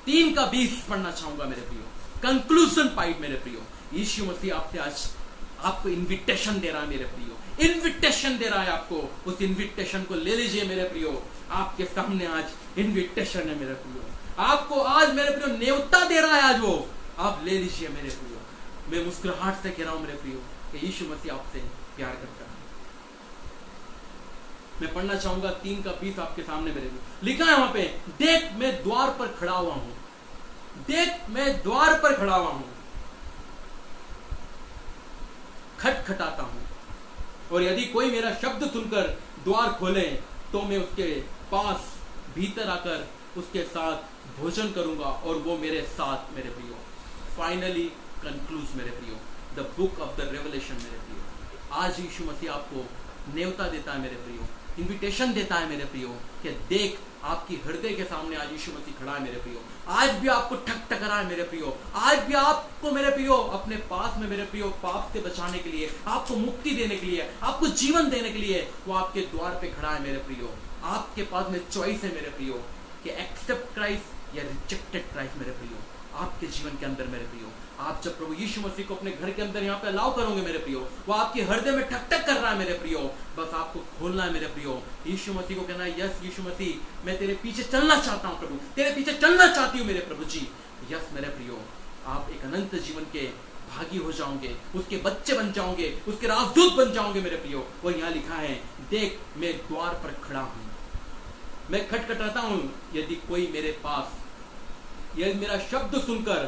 3:20 पढ़ना चाहूंगा मेरे प्रियो, कंक्लूजन पॉइंट मेरे प्रियो। यीशु मसीह आपसे आज आपको इनविटेशन दे रहा है मेरे प्रियो, इनविटेशन दे रहा है आपको, उस इनविटेशन को ले लीजिए मेरे प्रियो। आपके सामने आज इनविटेशन है मेरे प्रियो, आपको आज मेरे प्रियो न्योता दे रहा है आज वो, आप ले लीजिए मेरे प्रियो। मैं मुस्कुराहट से कह रहा हूं मेरे प्रियो कि यीशु मसीह आपसे प्यार करता है। मैं पढ़ना चाहूंगा 3:20 आपके सामने मेरे प्रियो, लिखा है वहां पे, देख मैं द्वार पर खड़ा हुआ हूं, देख मैं द्वार पर खड़ा हुआ हूं, खटखटाता हूं, और यदि कोई मेरा शब्द सुनकर द्वार खोलें तो मैं उसके पास भीतर आकर उसके साथ भोजन करूंगा और वो मेरे साथ, मेरे प्रियो। फाइनली कंक्लूज मेरे प्रियो, the book of the revelation मेरे प्रियो। आज यीशु मसीह आपको न्योता देता है मेरे प्रियो, इन्विटेशन देता है मेरे प्रियो कि देख आपकी हृदय के सामने आज यीशु मसीह खड़ा है मेरे प्रियो। आज भी आपको ठक टकरा है मेरे प्रियो, आज भी आपको मेरे प्रियो अपने पास में मेरे प्रियो पाप से बचाने के लिए, आपको मुक्ति देने के लिए, आपको जीवन देने के लिए वो आपके द्वार पे खड़ा है मेरे प्रियो। आपके पास में चॉइस है मेरे प्रियो कि एक्सेप्ट क्राइस्ट या रिजेक्टेड क्राइस्ट मेरे प्रियो। आपके जीवन के अंदर मेरे प्रियो, आप जब प्रभु यीशु मसीह को अपने घर के अंदर यहाँ पे अलाउ करोगे मेरे प्रियो, वो आपके हृदय में ठक ठक कर रहा है मेरे प्रियो। बस आपको खोलना है मेरे प्रियो, यीशु मसीह को कहना है यस यीशु मसीह मैं तेरे पीछे चलना चाहता हूँ प्रभु, तेरे पीछे चलना चाहती हूँ मेरे प्रभु जी। यस मेरे प्रियो, आप एक अनंत जीवन के भागी हो जाओगे, उसके बच्चे बन जाओगे, उसके राजदूत बन जाओगे मेरे प्रियो। और यहाँ लिखा है देख मैं द्वार पर खड़ा हूँ, मैं खटखटाता हूँ, यदि कोई मेरे पास यदि मेरा शब्द सुनकर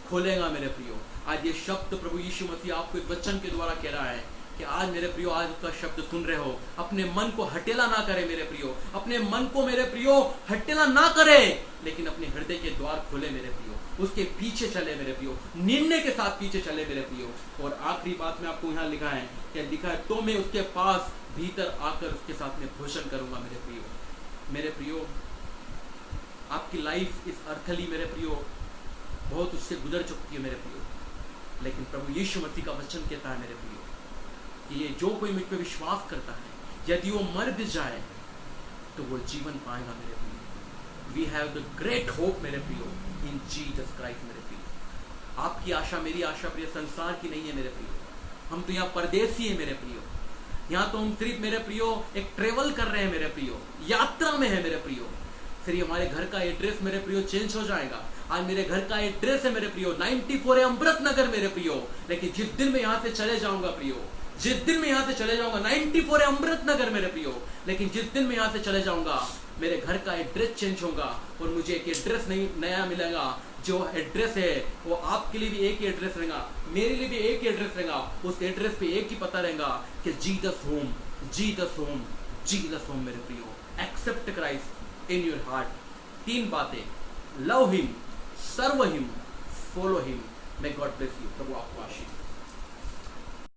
खोलेगा मेरे प्रियो। आज ये शब्द प्रभु यीशु मसीह आपको एक वचन के द्वारा कह रहा है कि आज मेरे प्रियो आज उसका शब्द सुन रहे हो, अपने मन को हटेला ना करे मेरे प्रियो, अपने मन को मेरे प्रियो हटेला ना करे, लेकिन अपने हृदय के द्वार खोले मेरे प्रियो, उसके पीछे चले मेरे प्रियो, निर्णय के साथ पीछे चले मेरे प्रियो। और आखिरी बात में आपको यहाँ लिखा है कि लिखा है तो मैं उसके पास भीतर आकर उसके साथ में भोजन करूंगा मेरे प्रियो। मेरे प्रियो आपकी लाइफ इस अर्थली मेरे प्रियो बहुत उससे गुजर चुकी है मेरे प्रियो, लेकिन प्रभु यीशु मसीह का वचन कहता है मेरे प्रियो कि ये जो कोई मुझ पे विश्वास करता है यदि वो मर भी जाए तो वो जीवन पाएगा मेरे प्रियो। We have the great hope मेरे प्रियो इन जीसस क्राइस्ट मेरे प्रियो। आपकी आशा मेरी आशा प्रिय संसार की नहीं है मेरे प्रियो, हम तो यहाँ परदेसी है मेरे प्रियो, यहाँ तो हम सिर्फ मेरे प्रियो एक ट्रेवल कर रहे हैं मेरे प्रियो, यात्रा में है मेरे प्रियो। फिर हमारे घर का एड्रेस मेरे प्रियो चेंज हो जाएगा। आज मेरे घर का एड्रेस है मेरे प्रियो 94 अमृत नगर मेरे प्रियो, लेकिन जिस दिन मैं यहाँ से चले जाऊंगा प्रियो, जिस दिन मैं यहाँ से चले जाऊंगा 94 अमृत नगर मेरे प्रियो, लेकिन जिस दिन मैं यहाँ से चले जाऊंगा मेरे घर का एड्रेस चेंज होगा और मुझे एक एड्रेस नहीं नया मिलेगा। जो एड्रेस है वो आपके लिए भी एक ही एड्रेस रहेगा, मेरे लिए भी एक ही एड्रेस रहेगा। उस एड्रेस पे एक ही पता रहेगा कि Jesus home, Jesus home, Jesus home मेरे प्रियो। Accept Christ in your heart. 3 बातें, love him, serve him, follow him. May God bless you. प्रभु आपको आशीष।